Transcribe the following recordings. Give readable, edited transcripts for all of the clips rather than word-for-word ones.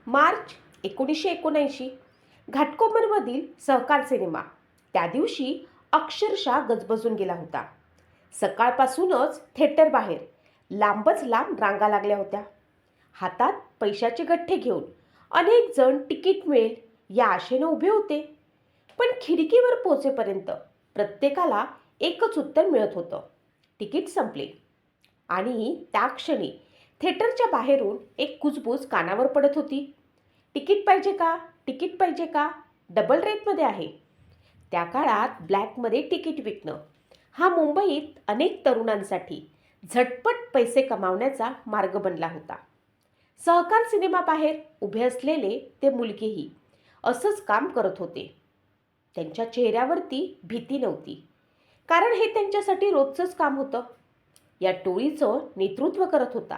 मार्च 1979 घाटकोपरमधील सहकार सिनेमा त्या दिवशी अक्षरशः गजबजून गेला होता. सकाळपासूनच थिएटर बाहेर लांबच लांब रांगा लागल्या होत्या. हातात पैशाचे गठ्ठे घेऊन अनेक जण तिकीट मिळेल या आशेने उभे होते. पण खिडकीवर पोहोचेपर्यंत प्रत्येकाला एकच उत्तर मिळत होतं: तिकीट संपले. आणि त्या क्षणी थिएटरच्या बाहेरून एक कुजबूज कानावर पडत होती: तिकीट पाहिजे का? तिकीट पाहिजे का? डबल रेटमध्ये आहे. त्या काळात ब्लॅकमध्ये तिकीट विकणं हा मुंबईत अनेक तरुणांसाठी झटपट पैसे कमावण्याचा मार्ग बनला होता. सहकार सिनेमाबाहेर उभे असलेले ते मुलगेही असंच काम करत होते. त्यांच्या चेहऱ्यावरती भीती नव्हती, कारण हे त्यांच्यासाठी रोजचंच काम होतं. या टोळीचं नेतृत्व करत होता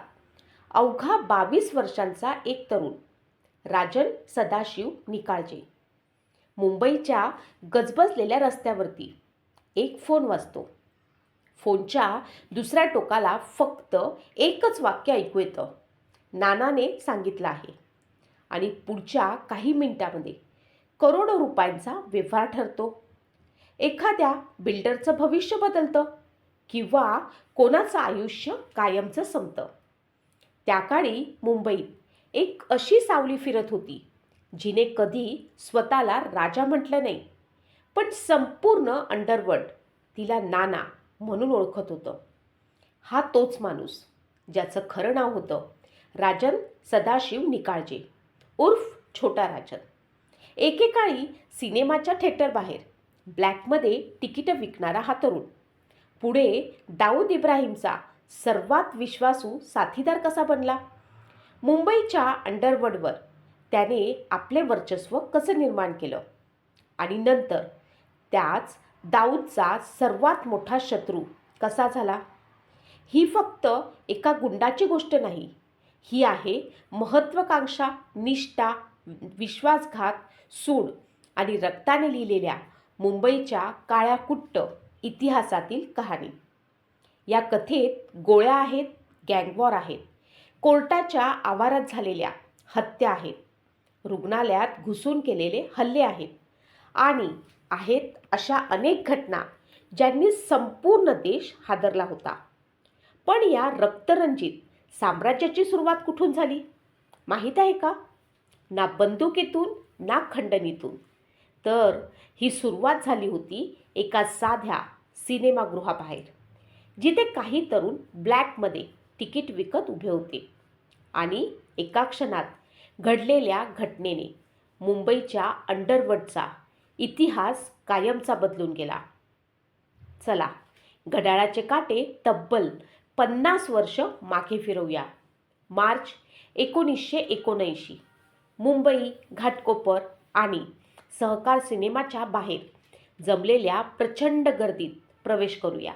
अवघा 22 वर्षांचा एक तरुण, राजन सदाशिव निकाळजे. मुंबईच्या गजबजलेल्या रस्त्यावरती एक फोन वाजतो. फोनच्या दुसऱ्या टोकाला फक्त एकच वाक्य ऐकू येतं: नानाने सांगितलं आहे. आणि पुढच्या काही मिनिटांमध्ये करोडो रुपयांचा व्यवहार ठरतो. एखाद्या बिल्डरचं भविष्य बदलतं किंवा कोणाचं आयुष्य कायमचं संपतं. त्या काळी मुंबईत एक अशी सावली फिरत होती जिने कधी स्वतःला राजा म्हटलं नाही, पण संपूर्ण अंडरवर्ल्ड तिला नाना म्हणून ओळखत होतं. हा तोच माणूस ज्याचं खरं नाव होतं राजन सदाशिव निकाळजे उर्फ छोटा राजन. एकेकाळी सिनेमाच्या थिएटर बाहेर ब्लॅकमध्ये तिकीटं विकणारा हा तरुण पुढे दाऊद इब्राहिमचा सर्वात विश्वासू साथीदार कसा बनला? मुंबईच्या अंडरवर्ल्डवर त्याने आपले वर्चस्व कसं निर्माण केलं? आणि नंतर त्याच दाऊदचा सर्वात मोठा शत्रू कसा झाला? ही फक्त एका गुंडाची गोष्ट नाही. ही आहे महत्त्वाकांक्षा, निष्ठा, विश्वासघात, सूड आणि रक्ताने लिहिलेल्या मुंबईच्या काळ्याकुट्ट इतिहासातील कहाणी. या कथेत गोळ्या आहेत, गँगवॉर आहेत, कोर्टाच्या आवारात झालेल्या हत्या आहेत, रुग्णालयात घुसून केलेले हल्ले आहेत आणि आहेत अशा अनेक घटना ज्यांनी संपूर्ण देश हादरला होता. पण या रक्तरंजित साम्राज्याची सुरुवात कुठून झाली माहीत आहे का? ना बंदुकीतून ना खंडणीतून. तर ही सुरुवात झाली होती एका साध्या सिनेमागृहाबाहेर, जिथे काही तरुण ब्लॅकमध्ये तिकीट विकत उभे होते. आणि एका क्षणात घडलेल्या घटनेने मुंबईच्या अंडरवर्ल्डचा इतिहास कायमचा बदलून गेला. चला, घड्याळाचे काटे तब्बल 50 वर्ष मागे फिरवूया. मार्च 1979 मुंबई, घाटकोपर आणि सहकार सिनेमाच्या बाहेर जमलेल्या प्रचंड गर्दीत प्रवेश करूया,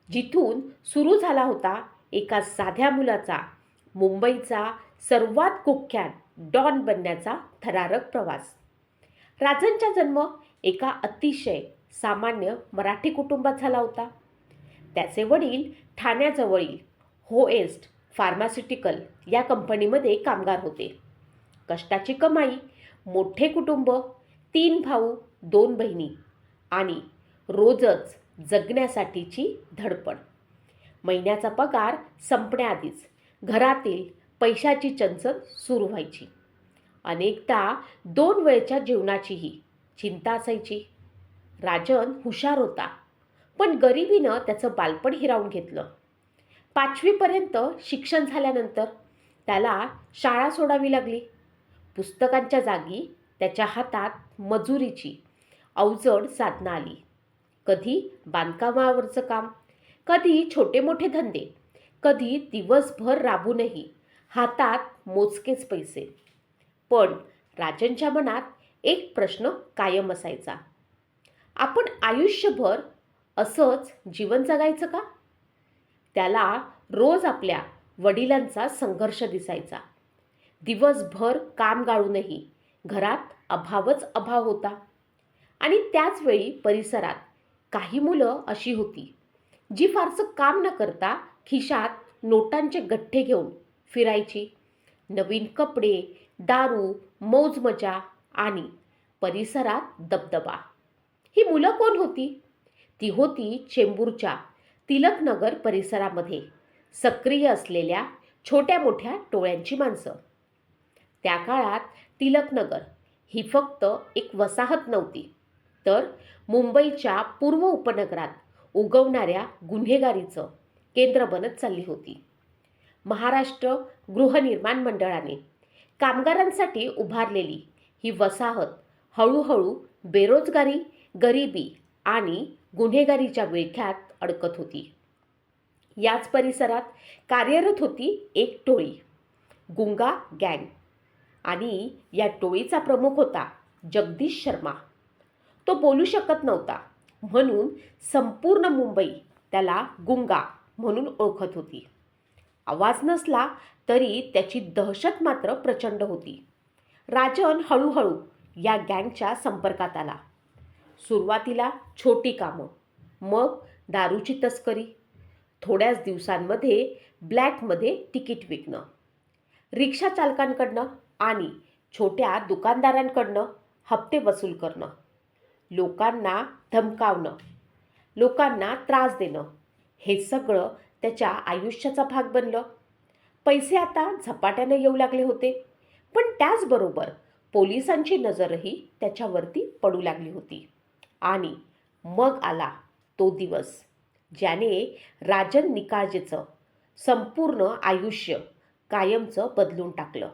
जिथून सुरू झाला होता एका साध्या मुलाचा मुंबईचा सर्वात कुख्यात डॉन बनण्याचा थरारक प्रवास. राजनचा जन्म एका अतिशय सामान्य मराठी कुटुंबात झाला होता. त्याचे वडील ठाण्याजवळील होएस्ट फार्मास्युटिकल या कंपनीमध्ये कामगार होते. कष्टाची कमाई, मोठे कुटुंब, 3 भाऊ 2 बहिणी आणि रोजच जगण्यासाठीची धडपड. महिन्याचा पगार संपण्याआधीच घरातील पैशाची चंचल सुरू व्हायची. अनेकदा 2 वेळच्या जेवणाचीही चिंता असायची. राजन हुशार होता, पण गरिबीनं त्याचं बालपण हिरावून घेतलं. 5वीपर्यंत शिक्षण झाल्यानंतर त्याला शाळा सोडावी लागली. पुस्तकांच्या जागी त्याच्या हातात मजुरीची अवजड साधनं आली. कधी बांधकामावरचं काम, कधी छोटे मोठे धंदे, कधी दिवसभर राबूनही हातात मोजकेच पैसे. पण राजनच्या मनात एक प्रश्न कायम असायचा: आपण आयुष्यभर असंच जीवन जगायचं का? त्याला रोज आपल्या वडिलांचा संघर्ष दिसायचा. दिवसभर काम गाळूनही घरात अभावच अभाव होता. आणि त्याचवेळी परिसरात काही मुलं अशी होती जी फारसं काम न करता खिशात नोटांचे गठ्ठे घेऊन फिरायची नवीन कपडे, दारू, मौज मजा आणि परिसरात दबदबा. ही मुलं कोण होती? ती होती चेंबूरच्या तिलकनगर परिसरामध्ये सक्रिय असलेल्या छोट्या मोठ्या टोळ्यांची माणसं. त्या काळात तिलकनगर ही फक्त एक वसाहत नव्हती, तर मुंबईच्या पूर्व उपनगरात उगवणाऱ्या गुन्हेगारीचं केंद्र बनत चालली होती. महाराष्ट्र गृहनिर्माण मंडळाने कामगारांसाठी उभारलेली ही वसाहत हळूहळू बेरोजगारी, गरिबी आणि गुन्हेगारीच्या विळख्यात अडकत होती. याच परिसरात कार्यरत होती एक टोळी, गुंगा गँग, आणि या टोळीचा प्रमुख होता जगदीश शर्मा. तो बोलू शकत नव्हता, म्हणून संपूर्ण मुंबई त्याला गुंगा म्हणून ओळखत होती. आवाज नसला तरी त्याची दहशत मात्र प्रचंड होती. राजन हळूहळू या गँगच्या संपर्कात आला. सुरुवातीला छोटी कामं, मग दारूची तस्करी, थोड्याच दिवसांमध्ये ब्लॅकमध्ये तिकीट विकणं, रिक्षा चालकांकडनं आणि छोट्या दुकानदारांकडनं हप्ते वसूल करणं, लोकांना धमकावणं, लोकांना त्रास देणं, हे सगळं त्याच्या आयुष्याचा भाग बनलं. पैसे आता झपाट्यानं येऊ लागले होते, पण त्याचबरोबर पोलिसांची नजरही त्याच्यावरती पडू लागली होती. आणि मग आला तो दिवस ज्याने राजन निकाळजेचं संपूर्ण आयुष्य कायमचं बदलून टाकलं.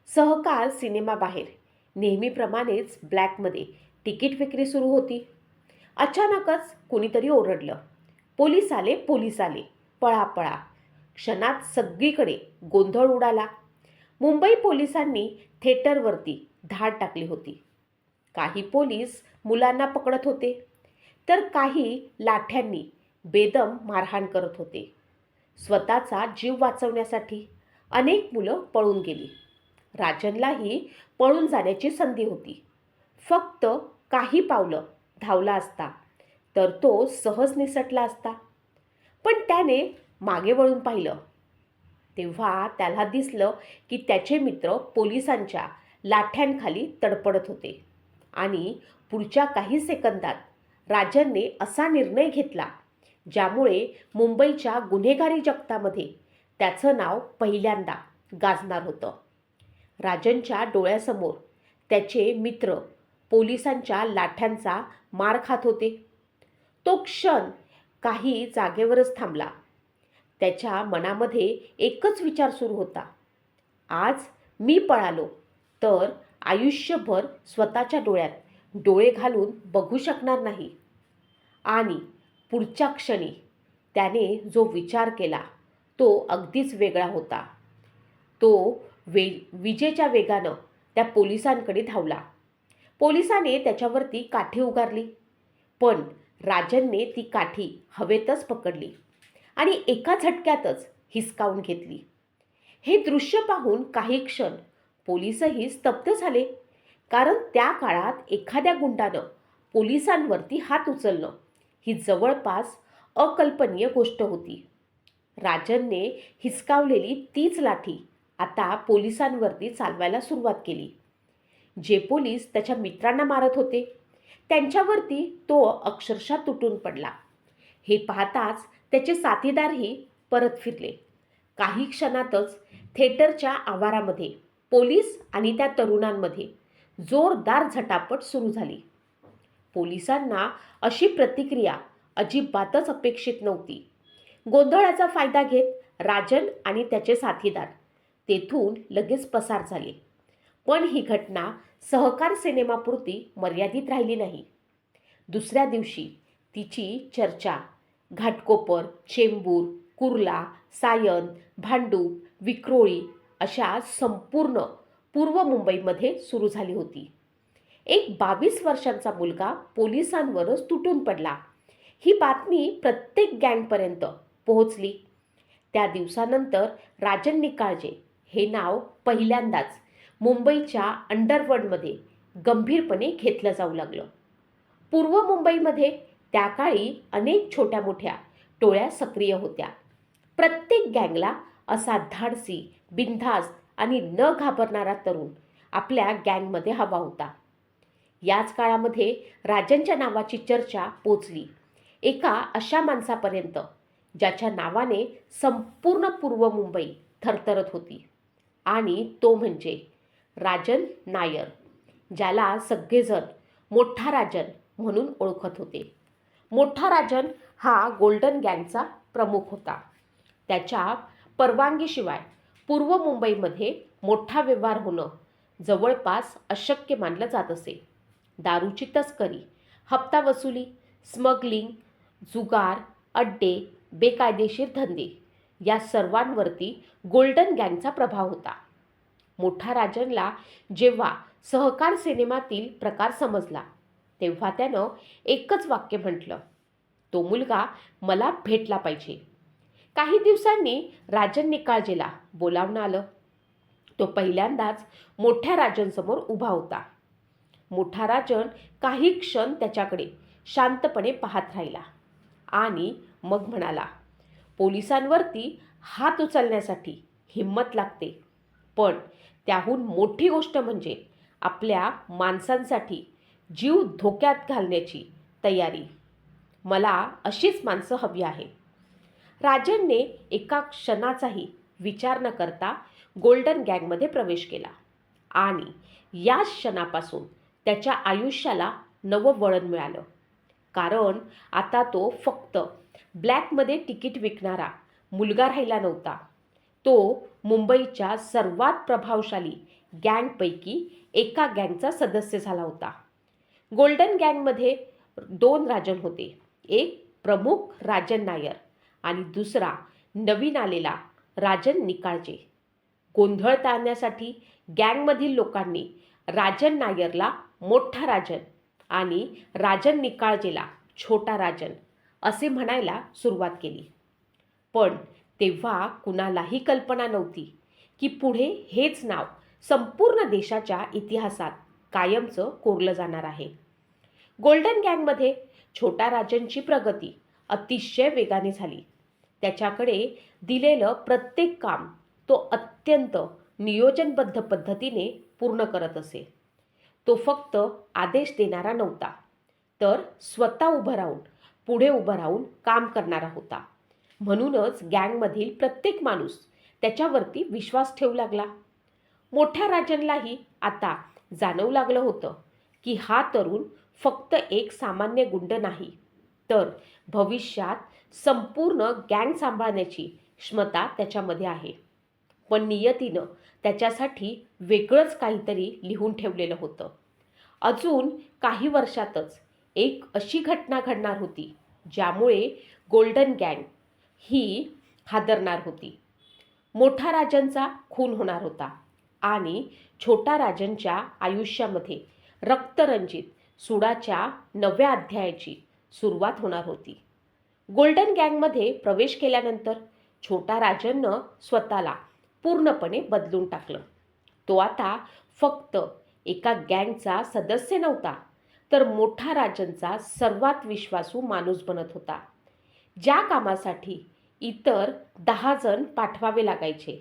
सहकार सिनेमाबाहेर नेहमीप्रमाणेच ब्लॅकमध्ये तिकीट विक्री सुरू होती. अचानकच कुणीतरी ओरडलं, पोलीस आले, पोलीस आले, पळा पळा. क्षणात सगळीकडे गोंधळ उडाला. मुंबई पोलिसांनी थिएटरवरती धाड टाकली होती. काही पोलीस मुलांना पकडत होते, तर काही लाठ्यांनी बेदम मारहाण करत होते. स्वतःचा जीव वाचवण्यासाठी अनेक मुलं पळून गेली. राजनलाही पळून जाण्याची संधी होती. फक्त काही पावलं धावला असता तर तो सहज निसटला असता. पण त्याने मागे वळून पाहिलं तेव्हा त्याला दिसलं की त्याचे मित्र पोलिसांच्या लाठ्यांखाली तडपडत होते. आणि पुढच्या काही सेकंदात राजनने असा निर्णय घेतला ज्यामुळे मुंबईच्या गुन्हेगारी जगतामध्ये त्याचं नाव पहिल्यांदा गाजणार होतं. राजनच्या डोळ्यासमोर त्याचे मित्र पोलिसांच्या लाठ्यांचा मार खात होते. तो क्षण काही जागेवरच थांबला. त्याच्या मनामध्ये एकच विचार सुरू होता, आज मी पळालो तर आयुष्यभर स्वतःच्या डोळ्यात डोळे घालून बघू शकणार नाही. आणि पुढच्या क्षणी त्याने जो विचार केला तो अगदीच वेगळा होता. तो विजेच्या वेगानं त्या पोलिसांकडे धावला. पोलिसाने त्याच्यावरती काठी उगारली, पण राजनने ती काठी हवेतच पकडली आणि एका झटक्यातच हिसकावून घेतली. हे दृश्य पाहून काही क्षण पोलीसही स्तब्ध झाले, कारण त्या काळात एखाद्या गुंडानं पोलिसांवरती हात उचलणं ही जवळपास अकल्पनीय गोष्ट होती. राजनने हिसकावलेली तीच लाठी आता पोलिसांवरती चालवायला सुरुवात केली. जे पोलीस त्याच्या मित्रांना मारत होते त्यांच्यावरती तो अक्षरशः तुटून पडला. हे पाहताच त्याचे साथीदारही परत फिरले. काही क्षणातच थिएटरच्या आवारामध्ये पोलीस आणि त्या तरुणांमध्ये जोरदार झटापट सुरू झाली. पोलिसांना अशी प्रतिक्रिया अजिबातच अपेक्षित नव्हती. गोंधळाचा फायदा घेत राजन आणि त्याचे साथीदार तेथून लगेच पसार झाले. पण ही घटना सहकार सिनेमापुरती मर्यादित राहिली नाही. दुसऱ्या दिवशी तिची चर्चा घाटकोपर, चेंबूर, कुर्ला, सायन, भांडूप, विक्रोळी अशा संपूर्ण पूर्व मुंबईमध्ये सुरू झाली होती. एक 22 वर्षांचा मुलगा पोलिसांवरच तुटून पडला, ही बातमी प्रत्येक गँगपर्यंत पोहोचली. त्या दिवसानंतर राजन निकाळजे हे नाव पहिल्यांदाच मुंबईच्या अंडरवर्ल्डमध्ये गंभीरपणे घेतलं जाऊ लागलं. पूर्व मुंबईमध्ये त्या काळी अनेक छोट्या मोठ्या टोळ्या सक्रिय होत्या. प्रत्येक गँगला असा धाडसी, बिनधास्त आणि न घाबरणारा तरुण आपल्या गँगमध्ये हवा होता. याच काळामध्ये राजनच्या नावाची चर्चा पोचली एका अशा माणसापर्यंत ज्याच्या नावाने संपूर्ण पूर्व मुंबई थरथरत होती, आणि तो म्हणजे राजन नायर, ज्याला सगळेजण मोठा राजन म्हणून ओळखत होते. मोठा राजन हा गोल्डन गँगचा प्रमुख होता. त्याच्या परवानगीशिवाय पूर्व मुंबईमध्ये मोठा व्यवहार होणं जवळपास अशक्य मानलं जात असे. दारूची तस्करी, हप्ता वसुली, स्मगलिंग, जुगार, अड्डे, बेकायदेशीर धंदे या सर्वांवरती गोल्डन गँगचा प्रभाव होता. मोठा राजनला जेव्हा सहकार सिनेमातील प्रकार समजला तेव्हा त्यानं एकच वाक्य म्हटलं, तो मुलगा मला भेटला पाहिजे. काही दिवसांनी राजन निकाळजेला बोलावणं आलं. तो पहिल्यांदाच मोठ्या राजनसमोर उभा होता. मोठा राजन काही क्षण त्याच्याकडे शांतपणे पाहत राहिला आणि मग म्हणाला, पोलिसांवरती हात उचलण्यासाठी हिंमत लागते, पण त्याहून मोठी गोष्ट म्हणजे आपल्या माणसांसाठी जीव धोक्यात घालण्याची तयारी. मला अशीच माणसं हवी आहेत. राजनने एका क्षणाचाही विचार न करता गोल्डन गँगमध्ये प्रवेश केला आणि या क्षणापासून त्याच्या आयुष्याला नवं वळण मिळालं. कारण आता तो फक्त ब्लॅकमध्ये तिकीट विकणारा मुलगा राहिला नव्हता. तो मुंबईच्या सर्वात प्रभावशाली गँगपैकी एका गँगचा सदस्य झाला होता. गोल्डन गँगमध्ये 2 राजन होते. एक प्रमुख राजन नायर आणि दुसरा नवीन आलेला राजन निकाळजे. गोंधळ टाळण्यासाठी गँगमधील लोकांनी राजन नायरला मोठा राजन आणि राजन निकाळजेला छोटा राजन असे म्हणायला सुरुवात केली. पण तेव्हा कुणालाही कल्पना नव्हती की पुढे हेच नाव संपूर्ण देशाच्या इतिहासात कायमचं कोरलं जाणार आहे. गोल्डन गँगमध्ये छोटा राजनची प्रगती अतिशय वेगाने झाली. त्याच्याकडे दिलेलं प्रत्येक काम तो अत्यंत नियोजनबद्ध पद्धतीने पूर्ण करत असे. तो फक्त आदेश देणारा नव्हता, तर स्वतः पुढे उभं राहून काम करणारा होता. म्हणूनच गँगमधील प्रत्येक माणूस त्याच्यावरती विश्वास ठेवू लागला. मोठ्या राजनलाही आता जाणवू लागलं होतं की हा तरुण फक्त एक सामान्य गुंड नाही, तर भविष्यात संपूर्ण गँग सांभाळण्याची क्षमता त्याच्यामध्ये आहे. पण नियतीनं त्याच्यासाठी वेगळंच काहीतरी लिहून ठेवलेलं होतं. अजून काही वर्षातच एक अशी घटना घडणार होती ज्यामुळे गोल्डन गँग ही हादरणार होती. मोठा राजनचा खून होणार होता आणि छोटा राजनच्या आयुष्यामध्ये रक्तरंजित सुडाच्या नव्या अध्यायाची सुरुवात होणार होती. गोल्डन गँगमध्ये प्रवेश केल्यानंतर छोटा राजननं स्वतःला पूर्णपणे बदलून टाकलं. तो आता फक्त एका गँगचा सदस्य नव्हता, तर मोठा राजनचा सर्वात विश्वासू माणूस बनत होता. ज्या कामासाठी इतर 10 जण पाठवावे लागायचे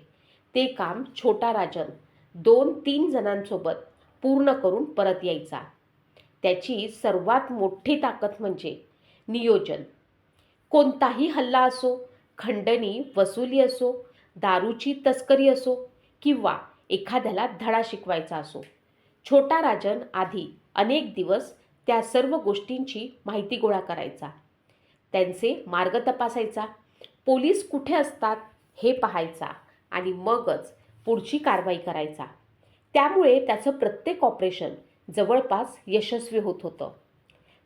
ते काम छोटा राजन 2-3 जणांसोबत पूर्ण करून परत यायचा. त्याची सर्वात मोठी ताकद म्हणजे नियोजन. कोणताही हल्ला असो, खंडणी वसुली असो, दारूची तस्करी असो किंवा एखाद्याला धडा शिकवायचा असो, छोटा राजन आधी अनेक दिवस त्या सर्व गोष्टींची माहिती गोळा करायचा. त्यांचे मार्ग तपासायचा, पोलीस कुठे असतात हे पाहायचा आणि मगच पुढची कारवाई करायचा. त्यामुळे त्याचं प्रत्येक ऑपरेशन जवळपास यशस्वी होत होतं.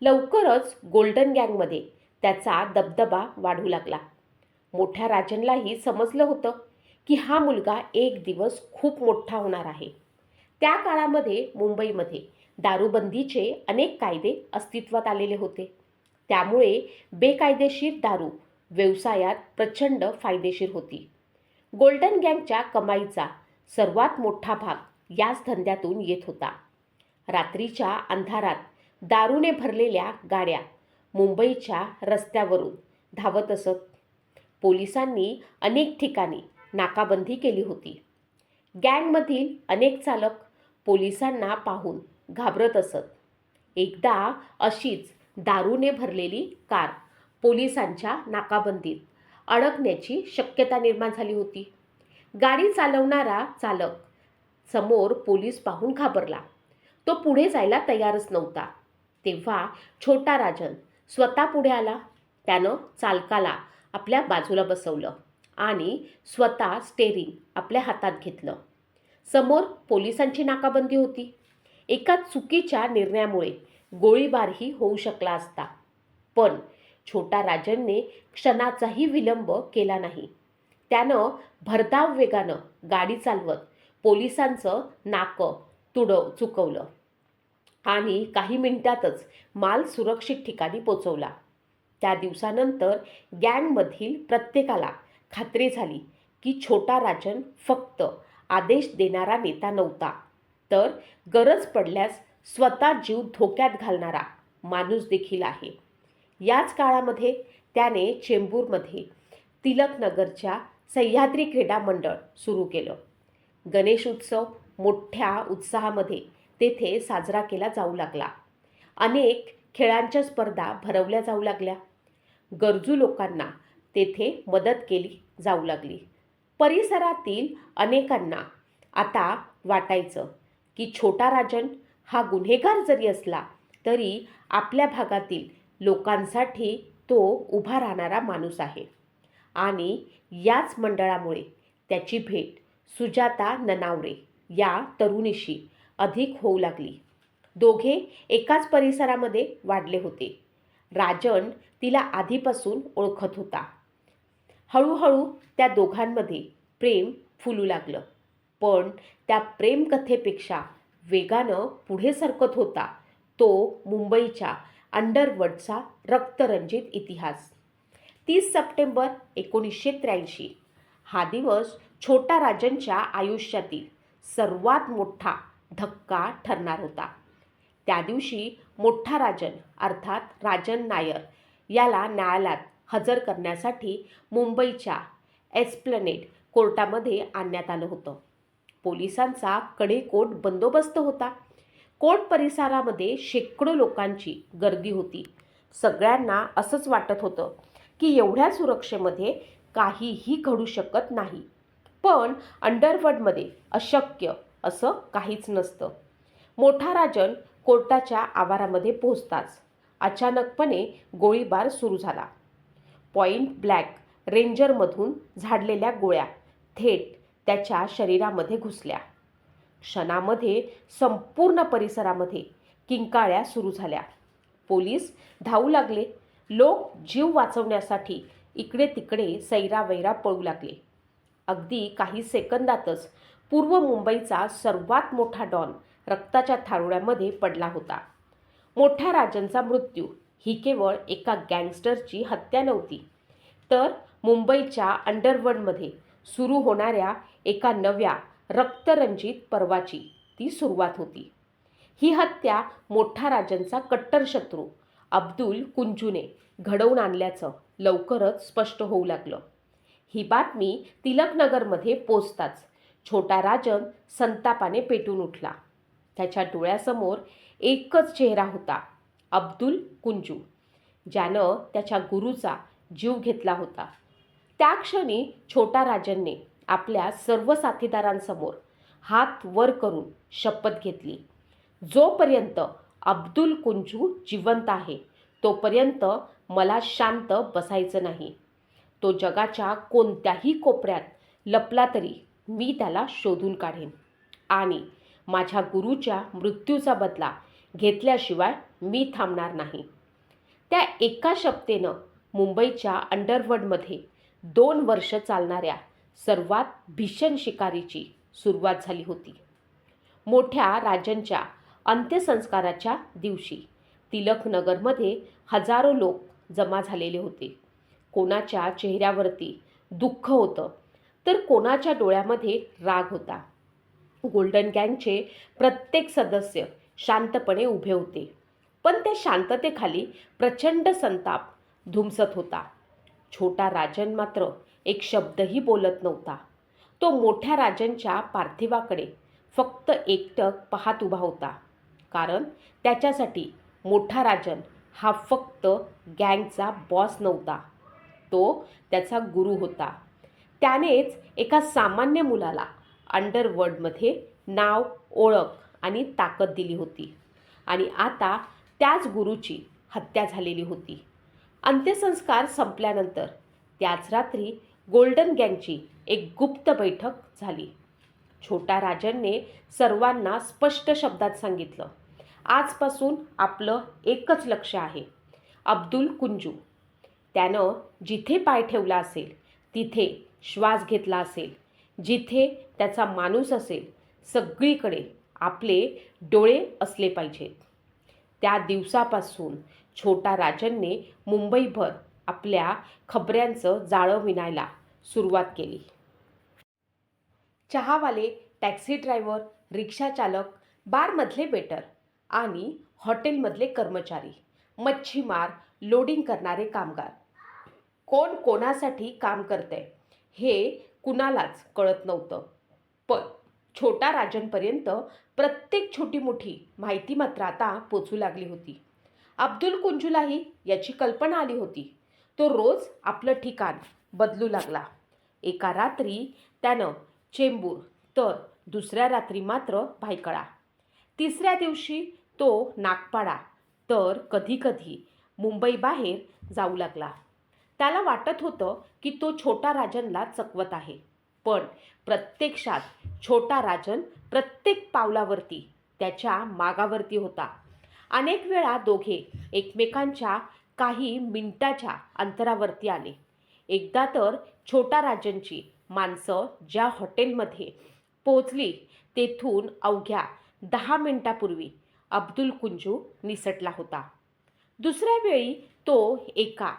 लवकरच गोल्डन गँगमध्ये त्याचा दबदबा वाढू लागला. मोठ्या राजनलाही समजलं होतं की हा मुलगा एक दिवस खूप मोठा होणार आहे. त्या काळामध्ये मुंबईमध्ये दारूबंदीचे अनेक कायदे अस्तित्वात आलेले होते. त्यामुळे बेकायदेशीर दारू व्यवसायात प्रचंड फायदेशीर होती. गोल्डन गँगच्या कमाईचा सर्वात मोठा भाग याच धंद्यातून येत होता. रात्रीच्या अंधारात दारूने भरलेल्या गाड्या मुंबईच्या रस्त्यावरून धावत असत. पोलिसांनी अनेक ठिकाणी नाकाबंदी केली होती. गँगमधील अनेक चालक पोलिसांना पाहून घाबरत असत. एकदा अशीच दारूने भरलेली कार पोलिसांच्या नाकाबंदीत अडकण्याची शक्यता निर्माण झाली होती. गाडी चालवणारा चालक समोर पोलीस पाहून घाबरला. तो पुढे जायला तयारच नव्हता. तेव्हा छोटा राजन स्वतः पुढे आला. त्यानं चालकाला आपल्या बाजूला बसवलं आणि स्वतः स्टेरिंग आपल्या हातात घेतलं. समोर पोलिसांची नाकाबंदी होती. एका चुकीच्या निर्णयामुळे गोळीबारही होऊ शकला असता. पण छोटा राजनने क्षणाचाही विलंब केला नाही. त्यानं भरधाव वेगानं गाडी चालवत पोलिसांचं नाकं चुकवलं आणि काही मिनिटातच माल सुरक्षित ठिकाणी पोचवला. त्या दिवसानंतर गँगमधील प्रत्येकाला खात्री झाली की छोटा राजन फक्त आदेश देणारा नेता नव्हता, तर गरज पडल्यास स्वतः जीव धोक्यात घालणारा माणूस देखील आहे. याच काळामध्ये त्याने चेंबूरमध्ये तिलकनगरच्या सह्याद्री क्रीडा मंडळ सुरू केलं. गणेश उत्सव मोठ्या उत्साहामध्ये तेथे साजरा केला जाऊ लागला. अनेक खेळांच्या स्पर्धा भरवल्या जाऊ लागल्या. गरजू लोकांना तेथे मदत केली जाऊ लागली. परिसरातील अनेकांना आता वाटायचं की छोटा राजन हा गुन्हेगार जरी असला तरी आपल्या भागातील लोकांसाठी तो उभा राहणारा माणूस आहे. आणि याच मंडळामुळे त्याची भेट सुजाता ननावरे या तरुणीशी अधिक होऊ लागली. दोघे एकाच परिसरामध्ये वाढले होते. राजन तिला आधीपासून ओळखत होता. हळूहळू त्या दोघांमध्ये प्रेम फुलू लागलं. पण त्या प्रेमकथेपेक्षा वेगानं पुढे सरकत होता तो मुंबईच्या अंडरवर्ल्डचा रक्तरंजित इतिहास. 30 सप्टेंबर 1983 हा दिवस छोटा राजनच्या आयुष्यातील सर्वात मोठा धक्का ठरणार होता. त्या दिवशी मोठा राजन अर्थात राजन नायर याला न्यायालयात हजर करण्यासाठी मुंबईच्या एस्प्लनेड कोर्टामध्ये आणण्यात आलं होतं. पोलिसांचा कडेकोट बंदोबस्त होता. कोर्ट परिसरामध्ये शेकडो लोकांची गर्दी होती. सगळ्यांना असंच वाटत होतं की एवढ्या सुरक्षेमध्ये काहीही घडू शकत नाही. पण अंडरवर्ल्डमध्ये अशक्य असं काहीच नसतं. मोठा राजन कोर्टाच्या आवारामध्ये पोहोचताच अचानकपणे गोळीबार सुरू झाला. पॉइंट ब्लॅक रेंजरमधून झाडलेल्या गोळ्या थेट त्याच्या शरीरामध्ये घुसल्या. क्षणामध्ये संपूर्ण परिसरामध्ये किंकाळ्या सुरू झाल्या. पोलीस धावू लागले. लोक जीव वाचवण्यासाठी इकडे तिकडे सैरावैरा पळू लागले. अगदी काही सेकंदातच पूर्व मुंबईचा सर्वात मोठा डॉन रक्ताच्या थारोळ्यामध्ये पडला होता. मोठ्या राजनचा मृत्यू ही केवळ एका गँगस्टरची हत्या नव्हती, तर मुंबईच्या अंडरवर्ल्डमध्ये सुरू होणाऱ्या एका नव्या रक्तरंजित पर्वाची ती सुरुवात होती. ही हत्या मोठा राजनचा कट्टर शत्रू अब्दुल कुंजूने घडवून आणल्याचं लवकरच स्पष्ट होऊ लागलं. ही बातमी तिलकनगरमध्ये पोचताच छोटा राजन संतापाने पेटून उठला. त्याच्या डोळ्यासमोर एकच चेहरा होता, अब्दुल कुंजू, ज्यानं त्याच्या गुरूचा जीव घेतला होता. त्या क्षणी छोटा राजनने आपल्या सर्व साथीदारांसमोर हात वर करून शपथ घेतली, जोपर्यंत अब्दुल कुंजू जिवंत आहे तोपर्यंत मला शांत बसायचं नाही. तो जगाच्या कोणत्याही कोपऱ्यात लपला तरी मी त्याला शोधून काढेन आणि माझ्या गुरूच्या मृत्यूचा बदला घेतल्याशिवाय मी थांबणार नाही. त्या एका शपथेनं मुंबईच्या अंडरवर्ल्डमध्ये 2 वर्ष चालणाऱ्या सर्वात भीषण शिकारीची सुरुवात झाली होती. मोठ्या राजनच्या अंत्यसंस्काराच्या दिवशी तिलकनगरमध्ये हजारो लोक जमा झालेले होते. कोणाच्या चेहऱ्यावरती दुःख होतं तर कोणाच्या डोळ्यामध्ये राग होता. गोल्डन गँगचे प्रत्येक सदस्य शांतपणे उभे होते, पण त्या शांततेखाली प्रचंड संताप धुमसत होता. छोटा राजन मात्र एक शब्दही बोलत नव्हता. तो मोठ्या राजांच्या पार्थिवाकडे फक्त एकटक पाहत उभा होता. कारण त्याच्यासाठी मोठा राजन हा फक्त गँगचा बॉस नव्हता, तो त्याचा गुरु होता. त्यानेच एका सामान्य मुलाला अंडरवर्ल्डमध्ये नाव, ओळख आणि ताकद दिली होती. आणि आता त्याच गुरुची हत्या झालेली होती. अंत्यसंस्कार संपल्यानंतर त्याच रात्री गोल्डन गँगची एक गुप्त बैठक झाली. छोटा राजनने सर्वांना स्पष्ट शब्दात सांगितलं, आजपासून आपलं एकच लक्ष्य आहे, अब्दुल कुंजू. त्यानं जिथे पाय ठेवला असेल, तिथे श्वास घेतला असेल, जिथे त्याचा माणूस असेल, सगळीकडे आपले डोळे असले पाहिजेत. त्या दिवसापासून छोटा राजनने मुंबईभर आपल्या खबऱ्यांचं जाळं विणायला सुरुवात केली. चहावाले, टॅक्सी ड्रायव्हर, रिक्षाचालक, बारमधले वेटर आणि हॉटेलमधले कर्मचारी, मच्छीमार, लोडिंग करणारे कामगार, कोण कोणासाठी काम करतंय हे कुणालाच कळत नव्हतं. पण छोटा राजनपर्यंत प्रत्येक छोटी मोठी माहिती मात्र आता पोचू लागली होती. अब्दुल कुंजूलाही याची कल्पना आली होती. तो रोज आपलं ठिकाण बदलू लागला. एका रात्री त्यानं चेंबूर, तर दुसऱ्या रात्री मात्र भायखळा. तिसऱ्या दिवशी तो नागपाडा, तर कधीकधी मुंबईबाहेर जाऊ लागला. त्याला वाटत होतं की तो छोटा राजनला चकवत आहे, पण प्रत्यक्षात छोटा राजन प्रत्येक पावलावरती त्याच्या मागावरती होता. अनेक वेळा दोघे एकमेकांच्या काही मिनिटाच्या अंतरावरती आले. एकदा तर छोटा राजनची माणसं ज्या हॉटेलमध्ये पोहोचली, तेथून अवघ्या 10 मिनिटापूर्वी अब्दुल कुंजू निसटला होता. दुसऱ्या वेळी तो एका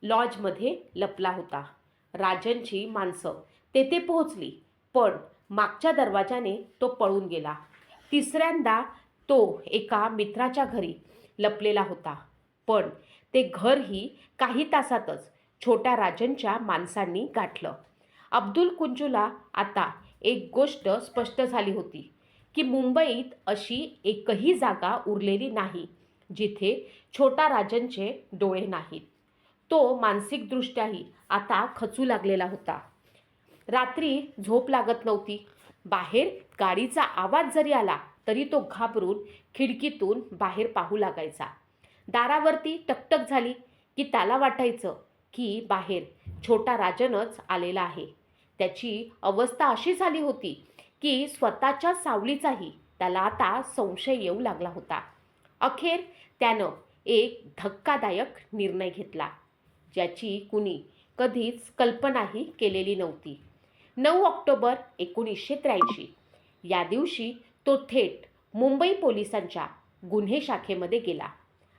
लॉजमध्ये लपला होता. राजनची माणसं तेथे पोहोचली, पण मागच्या दरवाजाने तो पळून गेला. तिसऱ्यांदा तो एका मित्राच्या घरी लपलेला होता, पण ते घरही काही तासातच छोट्या राजनच्या माणसांनी गाठलं. अब्दुल कुंजूला आता एक गोष्ट स्पष्ट झाली होती की मुंबईत अशी एकही जागा उरलेली नाही जिथे छोटा राजनचे डोळे नाहीत. तो मानसिकदृष्ट्याही आता खचू लागलेला होता. रात्री झोप लागत नव्हती. बाहेर गाडीचा आवाज जरी आला तरी तो घाबरून खिडकीतून बाहेर पाहू लागायचा. दारावरती टकटक झाली की त्याला वाटायचं की बाहेर छोटा राजनच आलेला आहे. त्याची अवस्था अशी झाली होती की स्वतःच्या सावलीचाही त्याला आता संशय येऊ लागला होता. अखेर त्यानं एक धक्कादायक निर्णय घेतला, ज्याची कुणी कधीच कल्पनाही केलेली नव्हती. 9 ऑक्टोबर 1983 या दिवशी तो थेट मुंबई पोलिसांच्या गुन्हे शाखेमध्ये गेला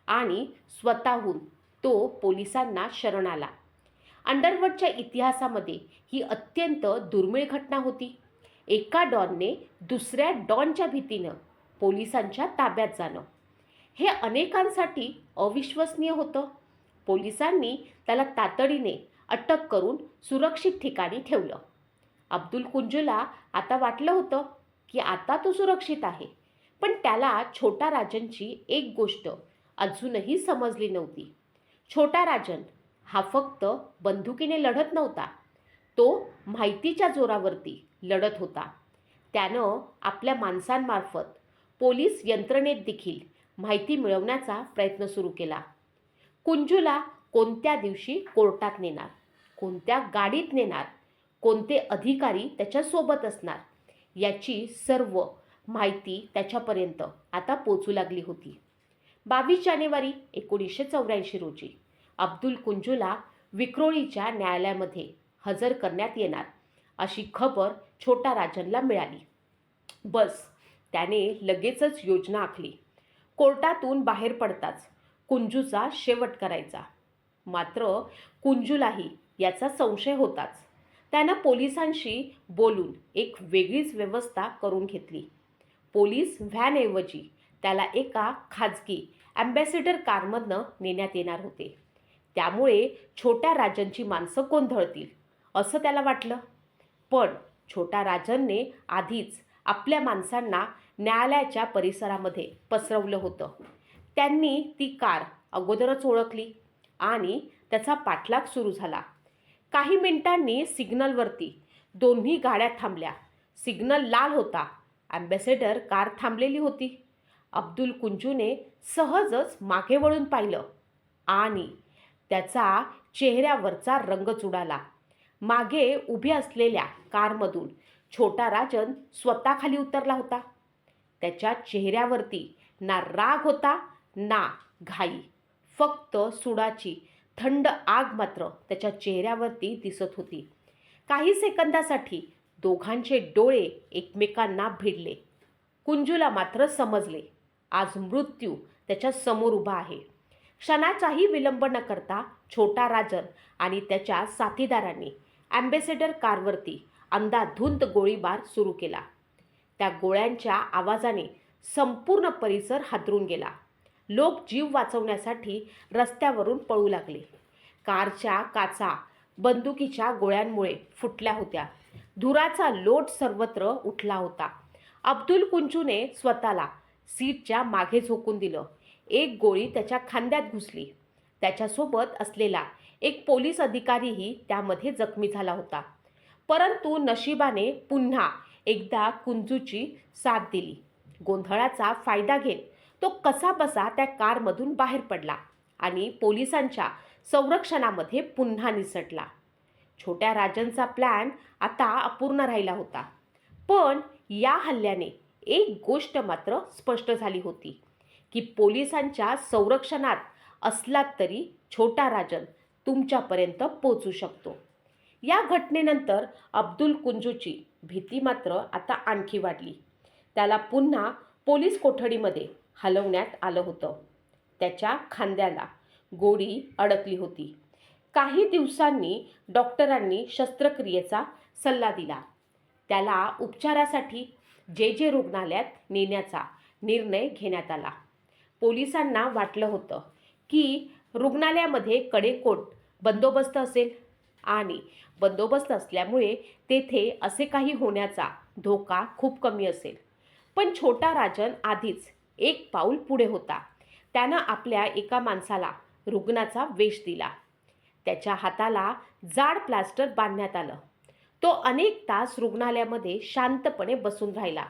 आणि स्वतःहून तो पोलिसांना शरण आला. अंडरवर्ल्डच्या इतिहासामध्ये ही अत्यंत दुर्मिळ घटना होती. एका डॉनने दुसऱ्या डॉनच्या भीतीनं पोलिसांच्या ताब्यात जाणं हे अनेकांसाठी अविश्वसनीय होतं. पोलिसांनी त्याला तातडीने अटक करून सुरक्षित ठिकाणी ठेवलं. अब्दुल कुंजूला आता वाटलं होतं की आता तो सुरक्षित आहे, पण त्याला छोटा राजनची एक गोष्ट अजूनही समजली नव्हती. छोटा राजन हा फक्त बंदुकीने लढत नव्हता, तो माहितीच्या जोरावरती लढत होता. त्यानं आपल्या माणसांमार्फत पोलीस यंत्रणेत देखील माहिती मिळवण्याचा प्रयत्न सुरू केला. कुंजूला कोणत्या दिवशी कोर्टात नेणार, कोणत्या गाडीत नेणार, कोणते अधिकारी त्याच्यासोबत असणार, याची सर्व माहिती त्याच्यापर्यंत आता पोचू लागली होती. 22 जानेवारी 1984 रोजी अब्दुल कुंजूला विक्रोळीच्या न्यायालयामध्ये हजर करण्यात येणार अशी खबर छोटा राजनला मिळाली. बस त्याने लगेचच योजना आखली. कोर्टातून बाहेर पडताच कुंजूचा शेवट करायचा. मात्र कुंजूलाही याचा संशय होताच. त्यानं पोलिसांशी बोलून एक वेगळीच व्यवस्था करून घेतली. पोलीस व्हॅनऐवजी त्याला एका खाजगी ॲम्बॅसेडर कारमधनं नेण्यात येणार होते. त्यामुळे छोट्या राजनची माणसं गोंधळतील असं त्याला वाटलं. पण छोटा राजनने आधीच आपल्या माणसांना न्यायालयाच्या परिसरामध्ये पसरवलं होतं. त्यांनी ती कार अगोदरच ओळखली आणि त्याचा पाठलाग सुरू झाला. काही मिनिटांनी सिग्नलवरती दोन्ही गाड्या थांबल्या. सिग्नल लाल होता. ॲम्बॅसेडर कार थांबलेली होती. अब्दुल कुंजूने सहजच मागे वळून पाहिलं आणि त्याचा चेहऱ्यावरचा रंगच उडाला. मागे उभी असलेल्या कारमधून छोटा राजन स्वतः खाली उतरला होता. त्याच्या चेहऱ्यावरती ना राग होता ना घाई, फक्त सुडाची थंड आग मात्र त्याच्या चेहऱ्यावरती दिसत होती. काही सेकंदासाठी दोघांचे डोळे एकमेकांना भिडले. कुंजूला मात्र समजले, आज मृत्यू त्याच्या समोर उभा आहे. क्षणाचाही विलंब न करता छोटा राजन आणि त्याच्या साथीदारांनी ॲम्बॅसेडर कारवरती अंधाधुंद गोळीबार सुरू केला. त्या गोळ्यांच्या आवाजाने संपूर्ण परिसर हादरून गेला. लोक जीव वाचवण्यासाठी रस्त्यावरून पळू लागले. कारच्या काचा बंदुकीच्या गोळ्यांमुळे फुटल्या होत्या. धुराचा लोट सर्वत्र उठला होता. अब्दुल कुंजूने स्वतःला सीटच्या मागे झोकून दिलं. एक गोळी त्याच्या खांद्यात घुसली. त्याच्यासोबत असलेला एक पोलीस अधिकारीही त्यामध्ये जखमी झाला होता. परंतु नशिबाने पुन्हा एकदा कुंजूची साथ दिली. गोंधळाचा फायदा घेत तो कसाबसा त्या कारमधून बाहेर पडला आणि पोलिसांच्या संरक्षणामध्ये पुन्हा निसटला. छोट्या राजनचा प्लॅन आता अपूर्ण राहिला होता. पण या हल्ल्याने एक गोष्ट मात्र स्पष्ट झाली होती की पोलिसांच्या संरक्षणात असला तरी छोटा राजन तुमच्यापर्यंत पोहोचू शकतो. या घटनेनंतर अब्दुल कुंजूची भीती मात्र आता आणखी वाढली. त्याला पुन्हा पोलीस कोठडीमध्ये हलवण्यात आलं होतं. त्याच्या खांद्याला गोळी अडकली होती. काही दिवसांनी डॉक्टरांनी शस्त्रक्रियेचा सल्ला दिला. त्याला उपचारासाठी जे रुग्णालयात नेण्याचा निर्णय घेण्यात आला. पोलिसांना वाटलं होतं की रुग्णालयामध्ये कडेकोट बंदोबस्त असेल आणि बंदोबस्त असल्यामुळे तेथे असे काही होण्याचा धोका खूप कमी असेल. पण छोटा राजन आधीच एक पाऊल पुढे होता. त्यानं आपल्या एका माणसाला रुग्णाचा वेश दिला. त्याच्या हाताला जाड प्लास्टर बांधण्यात आलं. तो अनेक तास रुग्णालयामध्ये शांतपणे बसून राहिला.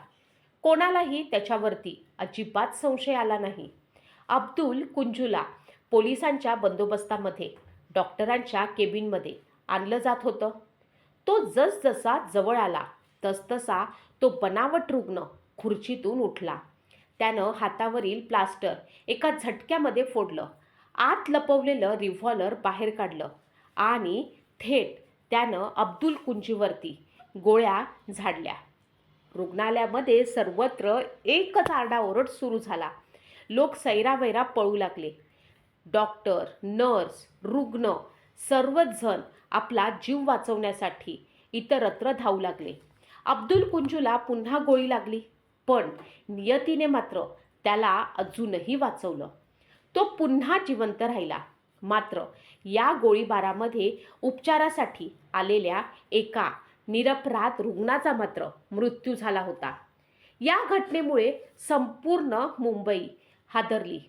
कोणालाही त्याच्यावरती अजिबात संशय आला नाही. अब्दुल कुंजूला पोलिसांच्या बंदोबस्तामध्ये डॉक्टरांच्या केबिनमध्ये आणलं जात होतं. तो जसजसा जवळ आला तसतसा तो बनावट रुग्ण खुर्चीतून उठला. त्यानं हातावरील प्लास्टर एका झटक्यामध्ये फोडलं. आत लपवलेलं रिव्हॉल्वर बाहेर काढलं आणि थेट त्यानं अब्दुल कुंजूवरती गोळ्या झाडल्या. रुग्णालयामध्ये सर्वत्र एकच आरडाओरड सुरू झाला. लोक सैरावैरा पळू लागले. डॉक्टर, नर्स, रुग्ण सर्वच जण आपला जीव वाचवण्यासाठी इतरत्र धावू लागले. अब्दुल कुंजूला पुन्हा गोळी लागली, पण नियतीने मात्र त्याला अजूनही वाचवलं. तो पुन्हा जिवंत राहिला. मात्र या गोळीबारामध्ये उपचारासाठी आलेल्या एका निरपराध रुग्णाचा मात्र मृत्यू झाला होता. या घटनेमुळे संपूर्ण मुंबई हादरली.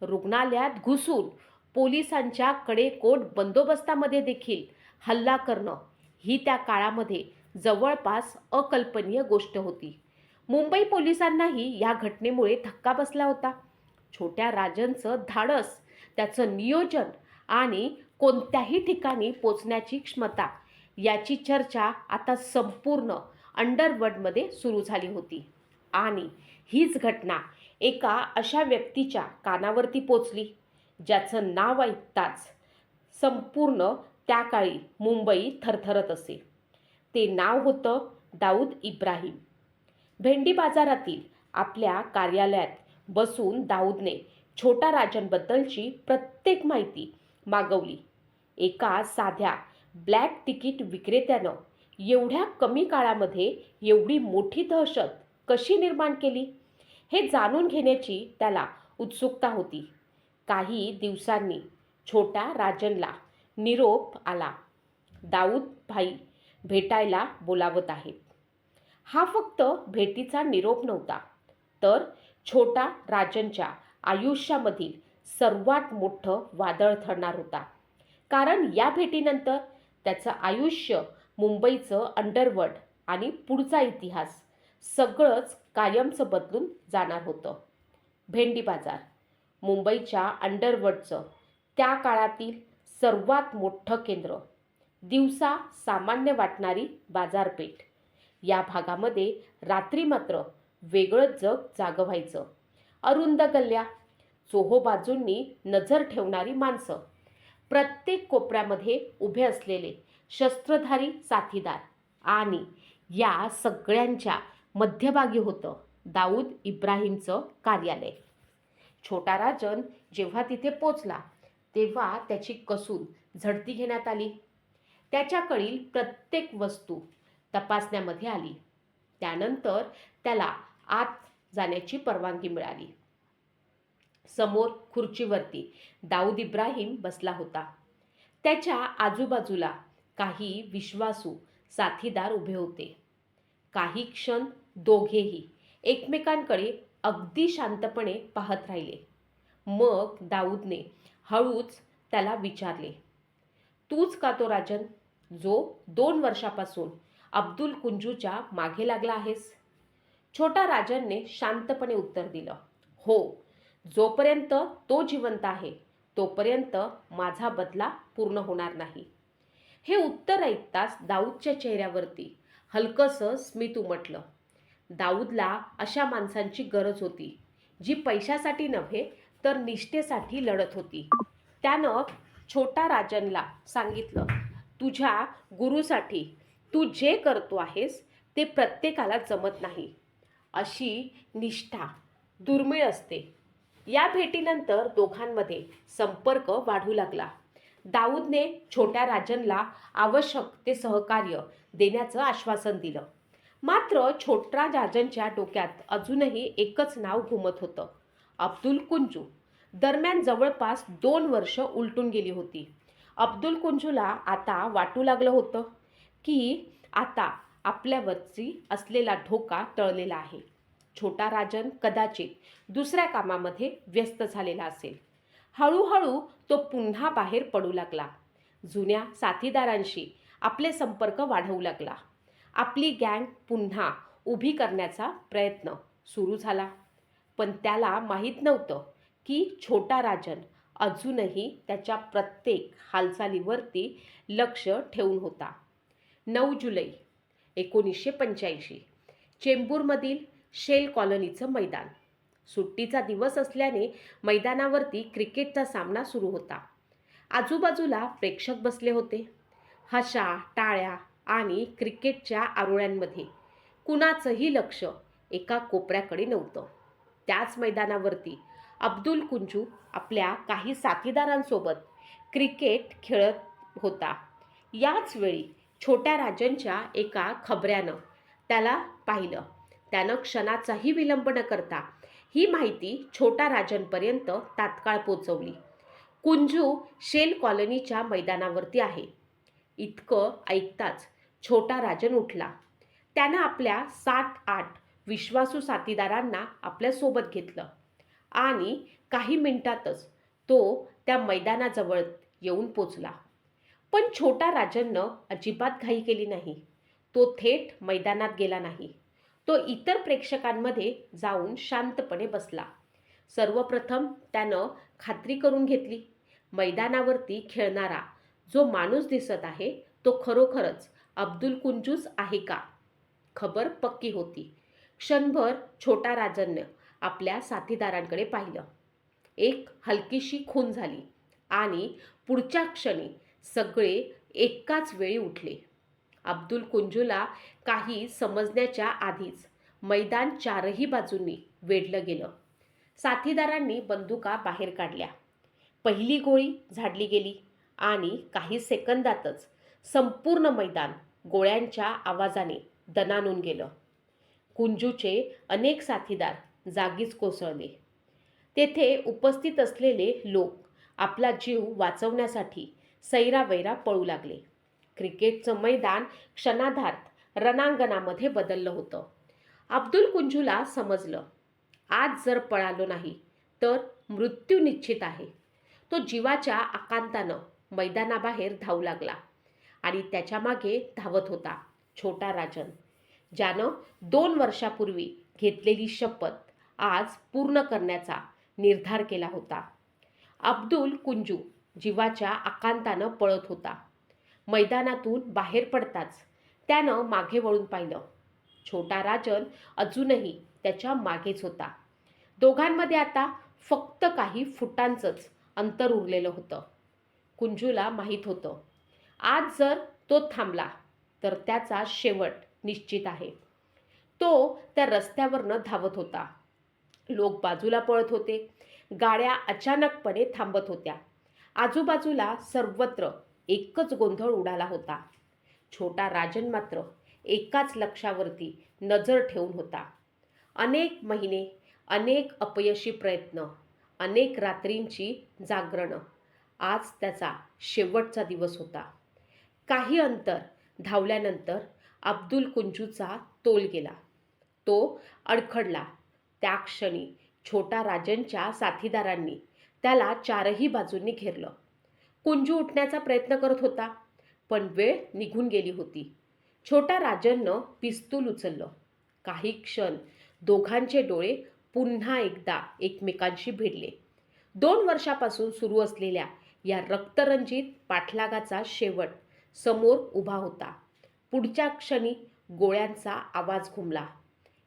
रुग्णालयात घुसून पोलिसांच्या कडेकोट बंदोबस्तामध्ये देखील हल्ला करणं ही त्या काळामध्ये जवळपास अकल्पनीय गोष्ट होती. मुंबई पोलिसांनाही या घटनेमुळे धक्का बसला होता. छोट्या राजनचं धाडस, त्याचं नियोजन आणि कोणत्याही ठिकाणी पोचण्याची क्षमता याची चर्चा आता संपूर्ण अंडरवर्ल्डमध्ये सुरू झाली होती. आणि हीच घटना एका अशा व्यक्तीच्या कानावरती पोचली ज्याचं नाव ऐकताच संपूर्ण त्या काळी मुंबई थरथरत असे. ते नाव होतं दाऊद इब्राहिम. भेंडी बाजारातील आपल्या कार्यालयात बसून दाऊदने छोटा राजनबद्दलची प्रत्येक माहिती मागवली. एका साध्या ब्लॅक तिकीट विक्रेत्यानं एवढ्या कमी काळामध्ये एवढी मोठी दहशत कशी निर्माण केली हे जाणून घेण्याची त्याला उत्सुकता होती. काही दिवसांनी छोटा राजनला निरोप आला, दाऊद भाई भेटायला बोलावत आहेत. हा फक्त भेटीचा निरोप नव्हता, तर छोटा राजनच्या आयुष्यामधील सर्वात मोठं वादळ ठरणार होता. कारण या भेटीनंतर त्याचं आयुष्य, मुंबईचं अंडरवर्ल्ड आणि पुढचा इतिहास सगळंच कायमचं बदलून जाणार होतं. भेंडी बाजार, मुंबईच्या अंडरवर्ल्डचं त्या काळातील सर्वात मोठं केंद्र. दिवसा सामान्य वाटणारी बाजारपेठ. या भागामध्ये रात्री मात्र वेगळंच जग जागं व्हायचं. अरुंद गल्ल्या, चोहोबाजूंनी नजर ठेवणारी माणसं, प्रत्येक कोपऱ्यामध्ये उभे असलेले शस्त्रधारी साथीदार आणि या सगळ्यांच्या मध्यभागी होतं दाऊद इब्राहिमचं कार्यालय. छोटा राजन जेव्हा तिथे पोचला तेव्हा त्याची कसून झडती घेण्यात आली. त्याच्याकडील प्रत्येक वस्तू तपासण्यामध्ये आली. त्यानंतर त्याला आत जाण्याची परवानगी मिळाली. समोर खुर्चीवरती दाऊद इब्राहिम बसला होता. त्याच्या आजूबाजूला काही विश्वासू साथीदार उभे होते. काही क्षण दोघेही एकमेकांकडे अगदी शांतपणे पाहत राहिले. मग दाऊदने हळूच त्याला विचारले, तूच का तो राजन, जो 2 वर्षापासून अब्दुल कुंजूच्या मागे लागला आहेस? छोटा राजनने शांतपणे उत्तर दिलं, हो, जोपर्यंत तो जिवंत आहे तोपर्यंत माझा बदला पूर्ण होणार नाही. हे उत्तर ऐकताच दाऊदच्या चेहऱ्यावरती हलकंसं स्मित उमटलं. दाऊदला अशा माणसांची गरज होती, जी पैशासाठी नव्हे तर निष्ठेसाठी लढत होती. त्यानं छोटा राजनला सांगितलं, तुझ्या गुरुसाठी तू जे करतो आहेस ते प्रत्येकाला जमत नाही. अशी निष्ठा दुर्मिळ असते. या भेटीनंतर दोघांमध्ये संपर्क वाढू लागला. दाऊदने छोट्या राजनला आवश्यक ते सहकार्य देण्याचं आश्वासन दिलं. मात्र छोटा राजनच्या डोक्यात अजूनही एकच नाव घुमत होतं, अब्दुल कुंजू. दरम्यान जवळपास 2 वर्ष उलटून गेली होती. अब्दुल कुंजूला आता वाटू लागलं होतं की आता आपल्यावरची असलेला धोका टळलेला आहे. छोटा राजन कदाचित दुसऱ्या कामामध्ये व्यस्त झालेला असेल. हळूहळू तो पुन्हा बाहेर पडू लागला. जुन्या साथीदारांशी आपले संपर्क वाढवू लागला. आपली गँग पुन्हा उभी करण्याचा प्रयत्न सुरू झाला. पण त्याला माहीत नव्हतं की छोटा राजन अजूनही त्याच्या प्रत्येक हालचालीवरती लक्ष ठेवून होता. 9 जुलै 1985, चेंबूरमधील शेल कॉलनीचं मैदान. सुट्टीचा दिवस असल्याने मैदानावरती क्रिकेटचा सामना सुरू होता. आजूबाजूला प्रेक्षक बसले होते. हशा, टाळ्या आणि क्रिकेटच्या आरोळ्यांमध्ये कुणाचंही लक्ष एका कोपऱ्याकडे नव्हतं. त्याच मैदानावरती अब्दुल कुंजू आपल्या काही साथीदारांसोबत क्रिकेट खेळत होता. याच वेळी छोट्या राजनच्या एका खबऱ्यानं त्याला पाहिलं. त्यानं क्षणाचाही विलंब न करता ही माहिती छोटा राजनपर्यंत तात्काळ पोचवली. कुंजू शेल कॉलनीच्या मैदानावरती आहे. इतकं ऐकताच छोटा राजन उठला. त्यानं आपल्या 7-8 विश्वासू साथीदारांना आपल्यासोबत घेतलं आणि काही मिनिटातच तो त्या मैदानाजवळ येऊन पोचला. पण छोटा राजननं अजिबात घाई केली नाही. तो थेट मैदानात गेला नाही. तो इतर प्रेक्षकांमध्ये जाऊन शांतपणे बसला. सर्वप्रथम त्यानं खात्री करून घेतली, मैदानावरती खेळणारा जो माणूस दिसत आहे तो खरोखरच अब्दुल कुंजूच आहे का? खबर पक्की होती. क्षणभर छोटा राजननं आपल्या साथीदारांकडे पाहिलं. एक हलकीशी खून झाली आणि पुढच्या क्षणी सगळे एकाच वेळी उठले. अब्दुल कुंजूला काही समजण्याच्या आधीच मैदान चारही बाजूंनी वेढलं गेलं. साथीदारांनी बंदुका बाहेर काढल्या. पहिली गोळी झाडली गेली आणि काही सेकंदातच संपूर्ण मैदान गोळ्यांच्या आवाजाने दणाणून गेलं. कुंजूचे अनेक साथीदार जागीच कोसळले. तेथे उपस्थित असलेले लोक आपला जीव वाचवण्यासाठी सैरावैरा पळू लागले. क्रिकेटचं मैदान क्षणार्धात रणांगणामध्ये बदललं होतं. अब्दुल कुंजूला समजलं, आज जर पळालो नाही तर मृत्यू निश्चित आहे. तो जीवाच्या आकांतानं मैदानाबाहेर धावू लागला आणि त्याच्या मागे धावत होता छोटा राजन, ज्यानं 2 वर्षापूर्वी घेतलेली शपथ आज पूर्ण करण्याचा निर्धार केला होता. अब्दुल कुंजू जीवाच्या आकांतानं पळत होता. मैदानातून बाहेर पडताच त्यानं मागे वळून पाहिलं. छोटा राजन अजूनही त्याच्या मागेच होता. दोघांमध्ये आता फक्त काही फुटांचंच अंतर उरलेलं होतं. कुंजूला माहीत होतं, आज जर तो थांबला तर त्याचा शेवट निश्चित आहे. तो त्या रस्त्यावरनं धावत होता. लोक बाजूला पळत होते. गाड्या अचानकपणे थांबत होत्या. आजूबाजूला सर्वत्र एकच गोंधळ उडाला होता. छोटा राजन मात्र एकाच लक्ष्यावरती नजर ठेवून होता. अनेक महिने, अनेक अपयशी प्रयत्न, अनेक रात्रींची जागरणं. आज त्याचा शेवटचा दिवस होता. काही अंतर धावल्यानंतर अब्दुल कुंजूचा तोल गेला. तो अडखडला. त्या क्षणी छोटा राजनच्या साथीदारांनी त्याला चारही बाजूंनी घेरलं. कुंजू उठण्याचा प्रयत्न करत होता, पण वेळ निघून गेली होती. छोटा राजननं पिस्तूल उचललं. काही क्षण दोघांचे डोळे पुन्हा एकदा एकमेकांशी भिडले. 2 वर्षापासून सुरू असलेल्या या रक्तरंजित पाठलागाचा शेवट समोर उभा होता. पुढच्या क्षणी गोळ्यांचा आवाज घुमला.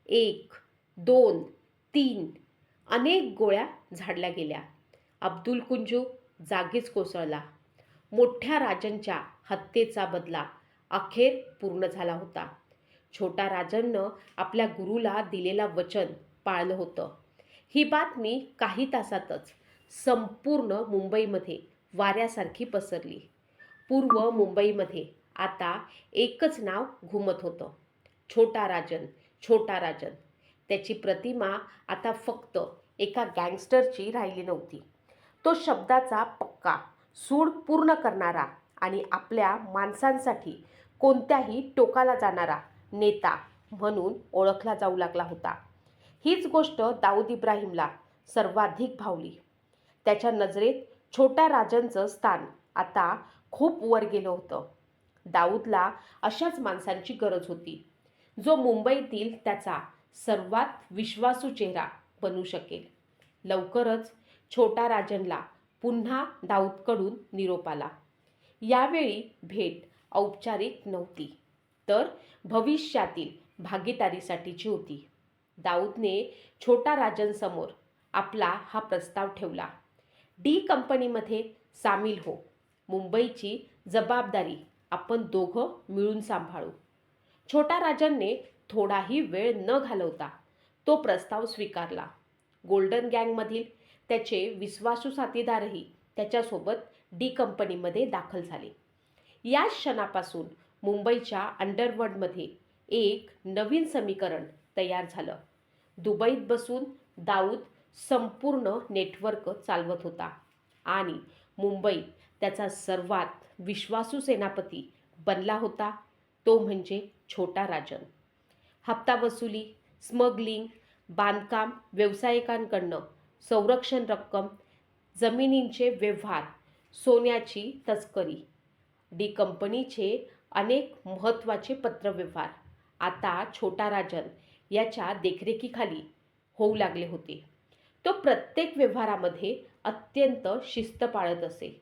1, 2, 3 अनेक गोळ्या झाडल्या गेल्या. अब्दुल कुंजू जागीच कोसळला. मोठ्या राजनच्या हत्येचा बदला अखेर पूर्ण झाला होता. छोटा राजननं आपल्या गुरुला दिलेला वचन पाळलं होतं. ही बातमी काही तासातच संपूर्ण मुंबईमध्ये वाऱ्यासारखी पसरली. पूर्व मुंबईमध्ये आता एकच नाव घुमत होतं, छोटा राजन, छोटा राजन. त्याची प्रतिमा आता फक्त एका गँगस्टरची राहिली नव्हती. तो शब्दाचा पक्का, सूड पूर्ण करणारा आणि आपल्या माणसांसाठी कोणत्याही टोकाला जाणारा नेता म्हणून ओळखला जाऊ लागला होता. हीच गोष्ट दाऊद इब्राहिमला सर्वाधिक भावली. त्याच्या नजरेत छोट्या राजनचं स्थान आता खूप वर गेलं होतं. दाऊदला अशाच माणसांची गरज होती, जो मुंबईतील त्याचा सर्वात विश्वासू चेहरा बनू शकेल. लवकरच छोटा राजनला पुन्हा दाऊदकडून निरोप आला. यावेळी भेट औपचारिक नव्हती, तर भविष्यातील भागीदारीसाठीची होती. दाऊदने छोटा राजनसमोर आपला हा प्रस्ताव ठेवला. डी कंपनीमध्ये सामील हो. मुंबईची जबाबदारी आपण दोघं मिळून सांभाळू. छोटा राजनने थोडाही वेळ न घालवता तो प्रस्ताव स्वीकारला. गोल्डन गँगमधील त्याचे विश्वासू साथीदारही त्याच्यासोबत डी कंपनीमध्ये दाखल झाले. या क्षणापासून मुंबईच्या अंडरवर्ल्डमध्ये एक नवीन समीकरण तयार झालं. दुबईत बसून दाऊद संपूर्ण नेटवर्क चालवत होता आणि मुंबईत त्याचा सर्वात विश्वासू सेनापती बनला होता, तो म्हणजे छोटा राजन. हप्ता वसुली, स्मगलिंग, बांधकाम व्यावसायिकांकडनं संरक्षण रक्कम, जमिनींचे व्यवहार, सोन्याची तस्करी, डी कंपनीचे अनेक महत्त्वाचे पत्रव्यवहार आता छोटा राजन याच्या देखरेखीखाली होऊ लागले होते. तो प्रत्येक व्यवहारामध्ये अत्यंत शिस्त पाळत असे.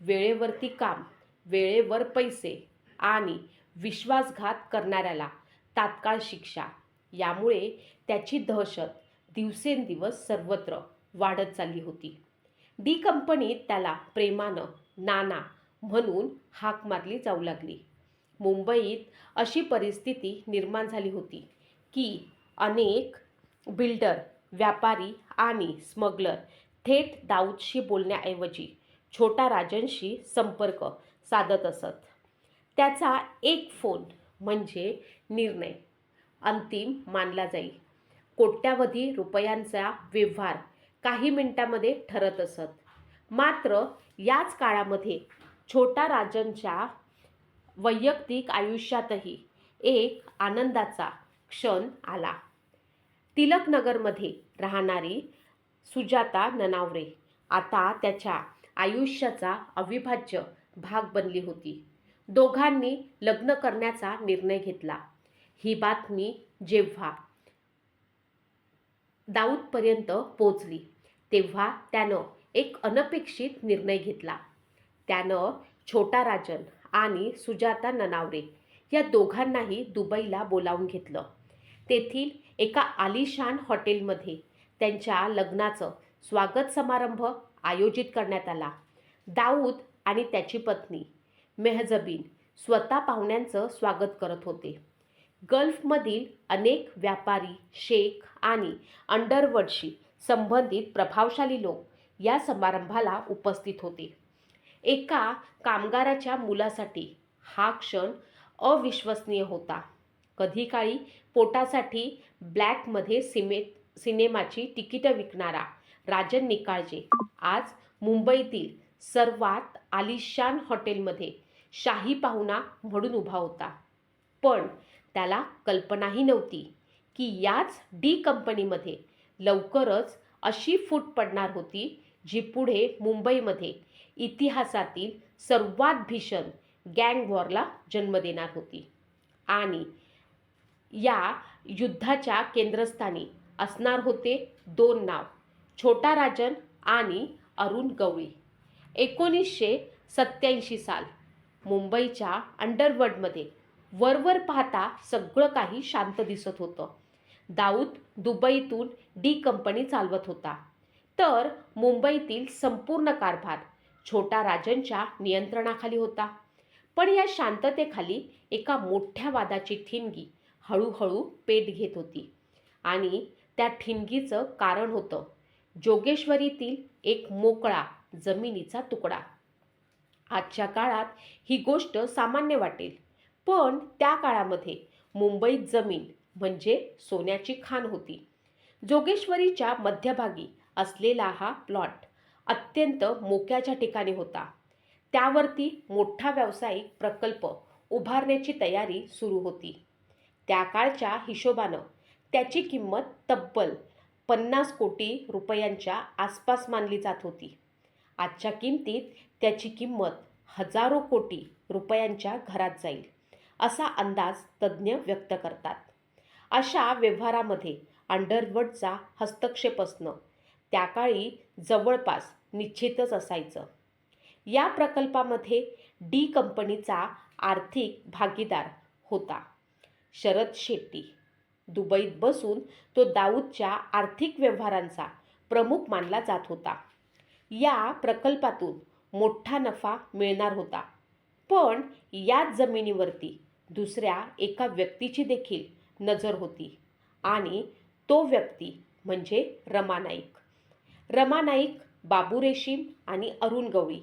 वेळेवरती काम, वेळेवर पैसे आणि विश्वासघात करणाऱ्याला तात्काळ शिक्षा. यामुळे त्याची दहशत दिवसेंदिवस सर्वत्र वाढत चालली होती. डी कंपनीत त्याला प्रेमानं नाना म्हणून हाक मारली जाऊ लागली. मुंबईत अशी परिस्थिती निर्माण झाली होती की अनेक बिल्डर, व्यापारी आणि स्मगलर थेट दाऊदशी बोलण्याऐवजी छोटा राजनशी संपर्क साधत असत. त्याचा एक फोन म्हणजे निर्णय अंतिम मानला जाई. कोट्यावधी रुपयांचा व्यवहार काही मिनिटांमध्ये ठरत असत. मात्र याच काळामध्ये छोटा राजनच्या वैयक्तिक आयुष्यातही एक आनंदाचा क्षण आला. तिलकनगरमध्ये राहणारी सुजाता ननावरे आता त्याच्या आयुष्याचा अविभाज्य भाग बनली होती. दोघांनी लग्न करण्याचा निर्णय घेतला. ही बातमी जेव्हा दाऊदपर्यंत पोहोचली तेव्हा त्यानं एक अनपेक्षित निर्णय घेतला. त्यानं छोटा राजन आणि सुजाता ननावरे या दोघांनाही दुबईला बोलावून घेतलं. तेथील एका आलिशान हॉटेलमध्ये त्यांच्या लग्नाचं स्वागत समारंभ आयोजित करण्यात आला. दाऊद आणि त्याची पत्नी मेहजबीन स्वतः पाहुण्यांचं स्वागत करत होते. गल्फमधील अनेक व्यापारी, शेख आणि अंडरवर्ल्डशी संबंधित प्रभावशाली लोक या समारंभाला उपस्थित होते. एका कामगाराच्या मुलासाठी हा क्षण अविश्वसनीय होता. कधी काळी पोटासाठी ब्लॅकमध्ये सिनेमाची तिकीटं विकणारा राजन निकाळजे आज मुंबईतील सर्वात आलिशान हॉटेलमध्ये शाही पाहुणा म्हणून उभा होता. पण त्याला कल्पनाही नव्हती की याच डी कंपनीमध्ये लवकरच अशी फूट पडणार होती जी पुढे मुंबईमध्ये इतिहासातील सर्वात भीषण गँग वॉरला जन्म देणार होती. आणि या युद्धाच्या केंद्रस्थानी असणार होते दोन नाव, छोटा राजन आणि अरुण गवळी. 1987 साल. मुंबईच्या अंडरवर्ल्डमध्ये वरवर पाहता सगळं काही शांत दिसत होतं. दाऊद दुबईतून डी कंपनी चालवत होता, तर मुंबईतील संपूर्ण कारभार छोटा राजनच्या नियंत्रणाखाली होता. पण या शांततेखाली एका मोठ्या वादाची ठिणगी हळूहळू पेट घेत होती. आणि त्या ठिणगीचं कारण होतं जोगेश्वरीतील एक मोकळा जमिनीचा तुकडा. आजच्या काळात ही गोष्ट सामान्य वाटेल, पण त्या काळामध्ये मुंबईत जमीन म्हणजे सोन्याची खाण होती. जोगेश्वरीच्या मध्यभागी असलेला हा प्लॉट अत्यंत मोक्याच्या ठिकाणी होता. त्यावरती मोठा व्यावसायिक प्रकल्प उभारण्याची तयारी सुरू होती. त्या काळच्या हिशोबानं त्याची किंमत तब्बल 50 कोटी रुपयांच्या आसपास मानली जात होती. आजच्या किमतीत त्याची किंमत हजारो कोटी रुपयांच्या घरात जाईल असा अंदाज तज्ज्ञ व्यक्त करतात. अशा व्यवहारामध्ये अंडरवर्ल्डचा हस्तक्षेप असणं त्या काळी जवळपास निश्चितच असायचं. या प्रकल्पामध्ये डी कंपनीचा आर्थिक भागीदार होता शरद शेट्टी. दुबईत बसून तो दाऊदच्या आर्थिक व्यवहारांचा प्रमुख मानला जात होता. या प्रकल्पातून मोठा नफा मिळणार होता, पण याच जमिनीवरती दुसऱ्या एका व्यक्तीची देखील नजर होती आणि तो व्यक्ती म्हणजे रमा नाईक. रमा नाईक, बाबू रेशीम आणि अरुण गवळी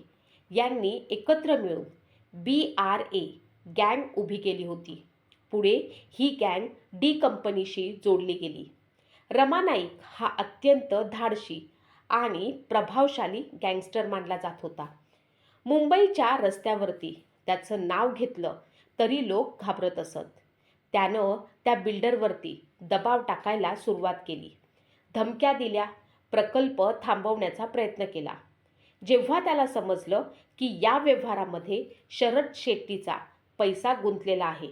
यांनी एकत्र मिळून BRA गँग उभी केली होती. पुढे ही गँग डी कंपनीशी जोडली गेली. रमा नाईक हा अत्यंत धाडशी आणि प्रभावशाली गँगस्टर मानला जात होता. मुंबईच्या रस्त्यावरती त्याचं नाव घेतलं तरी लोक घाबरत असत. त्यानं त्या बिल्डरवरती दबाव टाकायला सुरुवात केली, धमक्या दिल्या, प्रकल्प थांबवण्याचा प्रयत्न केला. जेव्हा त्याला समजलं की या व्यवहारामध्ये शरद शेट्टीचा पैसा गुंतलेला आहे,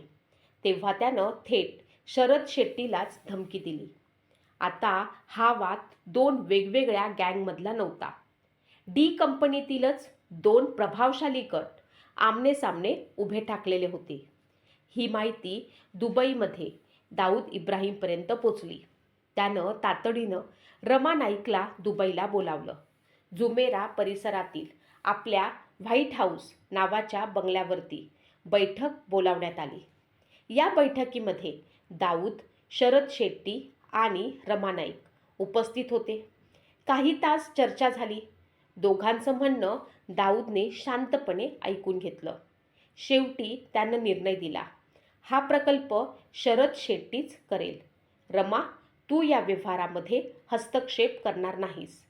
तेव्हा त्यानं थेट शरद शेट्टीलाच धमकी दिली. आता हा वाद दोन वेगवेगळ्या गँगमधला नव्हता. डी कंपनीतीलच दोन प्रभावशाली गट आमनेसामने उभे ठाकलेले होते. ही माहिती दुबईमध्ये दाऊद इब्राहिमपर्यंत पोचली. त्यानं तातडीनं रमा नाईकला दुबईला बोलावलं. जुमेरा परिसरातील आपल्या व्हाईट हाऊस नावाच्या बंगल्यावरती बैठक बोलावण्यात आली. या बैठकीमध्ये दाऊद, शरद शेट्टी आणि रमा नाईक उपस्थित होते. काही तास चर्चा झाली. दोघांचं म्हणणं दाऊदने शांतपणे ऐकून घेतलं. शेवटी त्यानं निर्णय दिला, हा प्रकल्प शरद शेट्टीच करेल. रमा, तू या व्यवहारामध्ये हस्तक्षेप करणार नाहीस.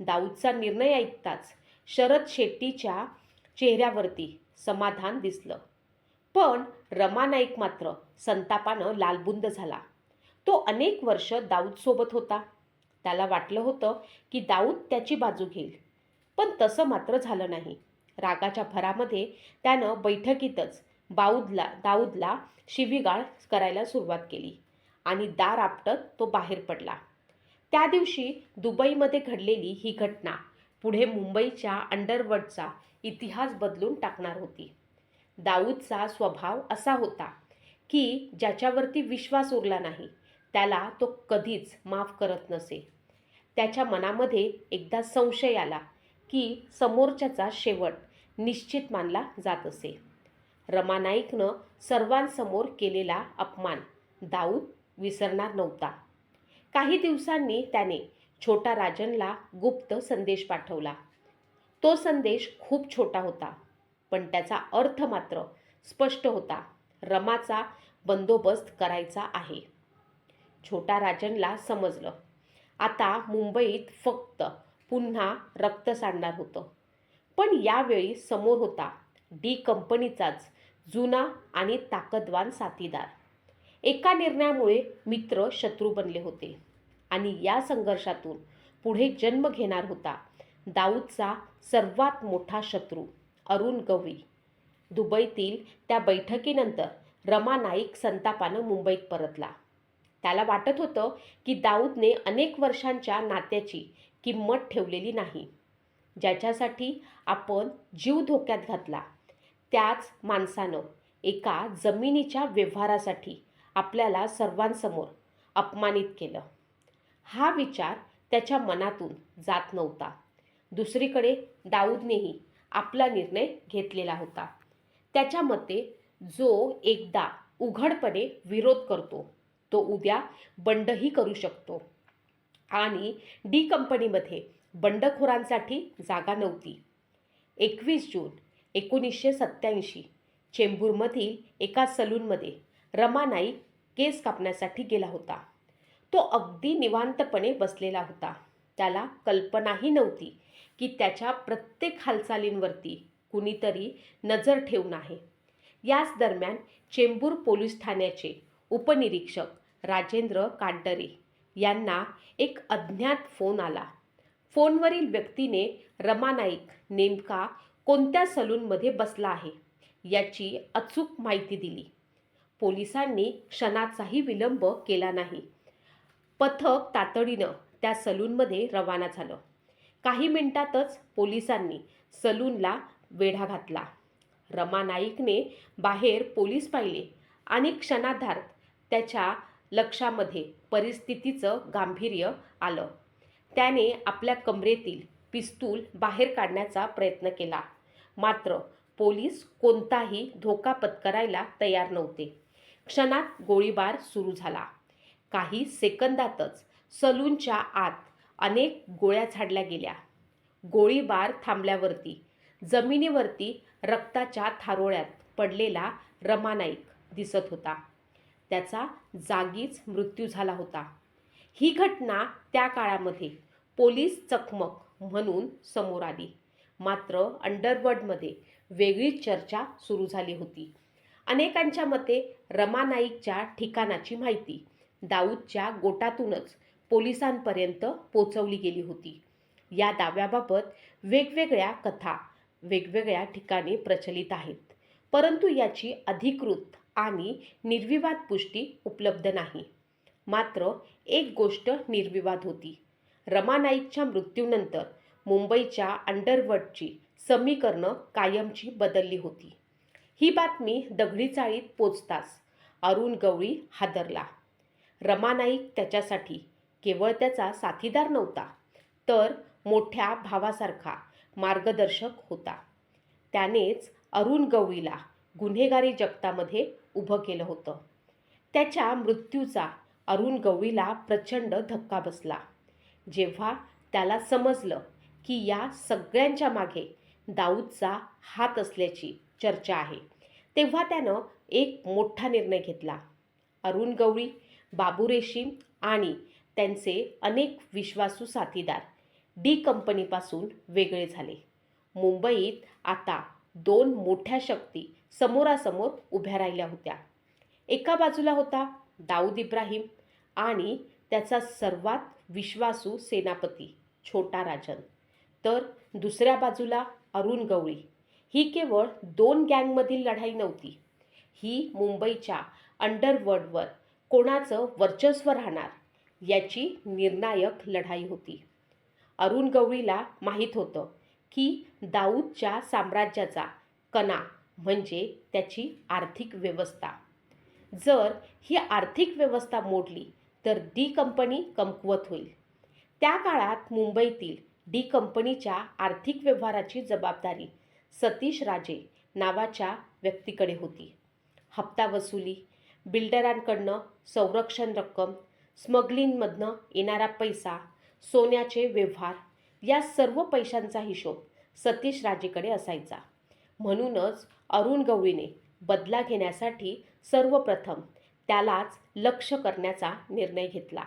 दाऊदचा निर्णय ऐकताच शरद शेट्टीच्या चेहऱ्यावरती समाधान दिसलं. पण रमा नाईक मात्र संतापानं लालबुंद झाला. तो अनेक वर्ष दाऊदसोबत होता. त्याला वाटलं होतं की दाऊद त्याची बाजू घेईल, पण तसं मात्र झालं नाही. रागाच्या भरामध्ये त्यानं बैठकीतच दाऊदला शिवीगाळ करायला सुरुवात केली आणि दार आपटत तो बाहेर पडला. त्या दिवशी दुबईमध्ये घडलेली ही घटना पुढे मुंबईच्या अंडरवर्ल्डचा इतिहास बदलून टाकणार होती. दाऊदचा स्वभाव असा होता की ज्याच्यावरती विश्वास उरला नाही त्याला तो कधीच माफ करत नसे. त्याच्या मनामध्ये एकदा संशय आला की समोरच्याचा शेवट निश्चित मानला जात असे. रमा नाईकनं सर्वांसमोर केलेला अपमान दाऊद विसरणार नव्हता. काही दिवसांनी त्याने छोटा राजनला गुप्त संदेश पाठवला. तो संदेश खूप छोटा होता, पण त्याचा अर्थ मात्र स्पष्ट होता. रमाचा बंदोबस्त करायचा आहे. छोटा राजनला समजलं आता मुंबईत फक्त पुन्हा रक्त सांडणार होतं. पण यावेळी समोर होता डी कंपनीचाच जुना आणि ताकदवान साथीदार. एका निर्णयामुळे मित्र शत्रू बनले होते आणि या संघर्षातून पुढे जन्म घेणार होता दाऊदचा सर्वात मोठा शत्रू अरुण गवळी. दुबईतील त्या बैठकीनंतर रमा नाईक संतापानं मुंबईत परतला. त्याला वाटत होतं की दाऊदने अनेक वर्षांच्या नात्याची किंमत ठेवलेली नाही. ज्याच्यासाठी आपण जीव धोक्यात घातला त्याच माणसानं एका जमिनीच्या व्यवहारासाठी आपल्याला सर्वांसमोर अपमानित केलं. हा विचार त्याच्या मनातून जात नव्हता. दुसरीकडे दाऊदनेही आपला निर्णय घेतलेला होता. त्याच्या मते जो एकदा उघडपणे विरोध करतो तो उद्या बंडही करू शकतो आणि डी कंपनीमध्ये बंडखोरांसाठी जागा नव्हती. 21 जून 1987 चेंबूरमधील एका सलूनमध्ये रमा नाईक केस कापण्यासाठी गेला होता. तो अगदी निवांतपणे बसलेला होता. त्याला कल्पनाही नव्हती की त्याच्या प्रत्येक हालचालींवरती कुणीतरी नजर ठेवून आहे. याच दरम्यान चेंबूर पोलीस ठाण्याचे उपनिरीक्षक राजेंद्र कांटरे यांना एक अज्ञात फोन आला. फोनवरील व्यक्तीने रमा नाईक नेमका कोणत्या सलूनमध्ये बसला आहे याची अचूक माहिती दिली. पोलिसांनी क्षणाचाही विलंब केला नाही. पथक तातडीनं त्या सलूनमध्ये रवाना झालं. काही मिनिटातच पोलिसांनी सलूनला वेढा घातला. रमा नाईकने बाहेर पोलीस पाहिले आणि क्षणार्धात त्याच्या लक्षामध्ये परिस्थितीचं गांभीर्य आलं. त्याने आपल्या कमरेतील पिस्तूल बाहेर काढण्याचा प्रयत्न केला, मात्र पोलीस कोणताही धोका पत्करायला तयार नव्हते. क्षणात गोळीबार सुरू झाला. काही सेकंदातच सलूनच्या आत अनेक गोळ्या झाडल्या गेल्या. गोळीबार थांबल्यावरती जमिनीवरती रक्ताच्या थारोळ्यात पडलेला रमा नाईक दिसत होता. त्याचा जागीच मृत्यू झाला होता. ही घटना त्या काळामध्ये पोलीस चकमक म्हणून समोर आली, मात्र अंडरवर्ल्डमध्ये वेगळीच चर्चा सुरू झाली होती. अनेकांच्या मते रमा नाईकच्या ठिकाणाची माहिती दाऊदच्या गोटातूनच पोलिसांपर्यंत पोचवली गेली होती. या दाव्याबाबत वेगवेगळ्या कथा वेगवेगळ्या ठिकाणी प्रचलित आहेत, परंतु याची अधिकृत आणि निर्विवाद पुष्टी उपलब्ध नाही. मात्र एक गोष्ट निर्विवाद होती. रमा नाईकच्या मृत्यूनंतर मुंबईच्या अंडरवर्ल्डची समीकरणं कायमची बदलली होती. ही बातमी दगडी चाळीत पोचताच अरुण गवळी हादरला. रमा नाईक त्याच्यासाठी केवळ त्याचा साथीदार नव्हता, तर मोठ्या भावासारखा मार्गदर्शक होता. त्यानेच अरुण गवळीला गुन्हेगारी जगतामध्ये उभं केलं होतं. त्याच्या मृत्यूचा अरुण गवळीला प्रचंड धक्का बसला. जेव्हा त्याला समजलं की या सगळ्यांच्या मागे दाऊदचा हात असल्याची चर्चा आहे, तेव्हा त्यानं एक मोठा निर्णय घेतला. अरुण गवळी, बाबू रेशीम आणि त्यांचे अनेक विश्वासू साथीदार डी कंपनीपासून वेगळे झाले. मुंबईत आता दोन मोठ्या शक्ती समोरासमोर उभ्या राहिल्या होत्या. एका बाजूला होता दाऊद इब्राहिम आणि त्याचा सर्वात विश्वासू सेनापती छोटा राजन, तर दुसऱ्या बाजूला अरुण गवळी. ही केवळ दोन गँगमधील लढाई नव्हती, ही मुंबईच्या अंडरवर्ल्डवर कोणाचं वर्चस्व राहणार याची निर्णायक लढाई होती. अरुण गवळीला माहीत होतं की दाऊदच्या साम्राज्याचा कणा म्हणजे त्याची आर्थिक व्यवस्था. जर ही आर्थिक व्यवस्था मोडली तर डी कंपनी कमकुवत होईल. त्या काळात मुंबईतील डी कंपनीच्या आर्थिक व्यवहाराची जबाबदारी सतीश राजे नावाच्या व्यक्तीकडे होती. हप्ता वसुली, बिल्डरांकडनं संरक्षण रक्कम, स्मगलिंगमधनं येणारा पैसा, सोन्याचे व्यवहार, या सर्व पैशांचा हिशोब सतीश राजेकडे असायचा. म्हणूनच अरुण गवळीने बदला घेण्यासाठी सर्वप्रथम त्यालाच लक्ष्य करण्याचा निर्णय घेतला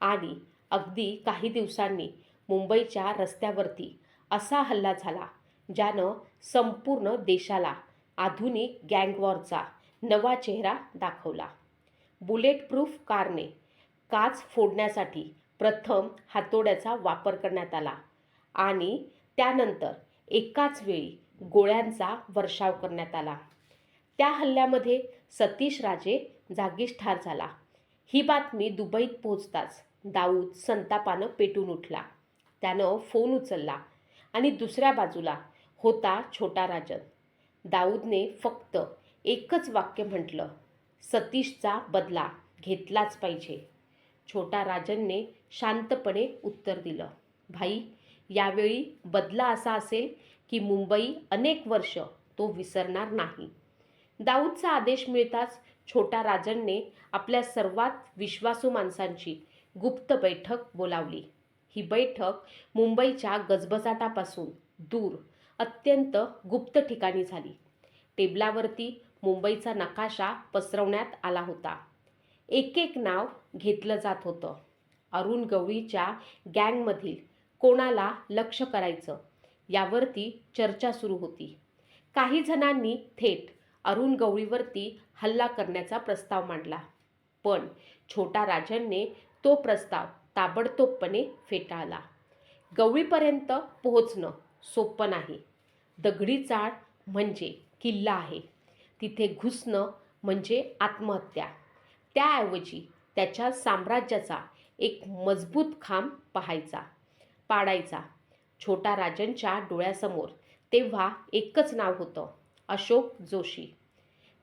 आणि अगदी काही दिवसांनी मुंबईच्या रस्त्यावरती असा हल्ला झाला ज्यानं संपूर्ण देशाला आधुनिक गँगवॉरचा नवा चेहरा दाखवला. बुलेटप्रूफ कारने काच फोडण्यासाठी प्रथम हातोड्याचा वापर करण्यात आला आणि त्यानंतर एकाच वेळी गोळ्यांचा वर्षाव करण्यात आला. त्या हल्ल्यामध्ये सतीश राजे जागीच ठार झाला. ही बातमी दुबईत पोहोचताच दाऊद संतापानं पेटून उठला. त्यानं फोन उचलला आणि दुसऱ्या बाजूला होता छोटा राजन. दाऊदने फक्त एकच वाक्य म्हटलं, सतीशचा बदला घेतलाच पाहिजे. छोटा राजनने शांतपणे उत्तर दिलं, भाई, यावेळी बदला असा असेल की मुंबई अनेक वर्ष तो विसरणार नाही. दाऊदचा आदेश मिळताच छोटा राजनने आपल्या सर्वात विश्वासू माणसांची गुप्त बैठक बोलावली. ही बैठक मुंबईच्या गजबजाटापासून दूर अत्यंत गुप्त ठिकाणी झाली. टेबलावरती मुंबईचा नकाशा पसरवण्यात आला होता. एक एक नाव घेतलं जात होतं. अरुण गवळीच्या गँगमधील कोणाला लक्ष्य करायचं यावरती चर्चा सुरू होती. काही जणांनी थेट अरुण गवळीवरती हल्ला करण्याचा प्रस्ताव मांडला, पण छोटा राजनने तो प्रस्ताव ताबडतोबपणे फेटाळला. गवळीपर्यंत पोहोचणं सोपं नाही. दगडी चाळ म्हणजे किल्ला आहे, तिथे घुसणं म्हणजे आत्महत्या. त्याऐवजी त्याच्या साम्राज्याचा एक मजबूत खांब पाडायचा. छोटा राजनच्या डोळ्यासमोर तेव्हा एकच नाव होतं, अशोक जोशी.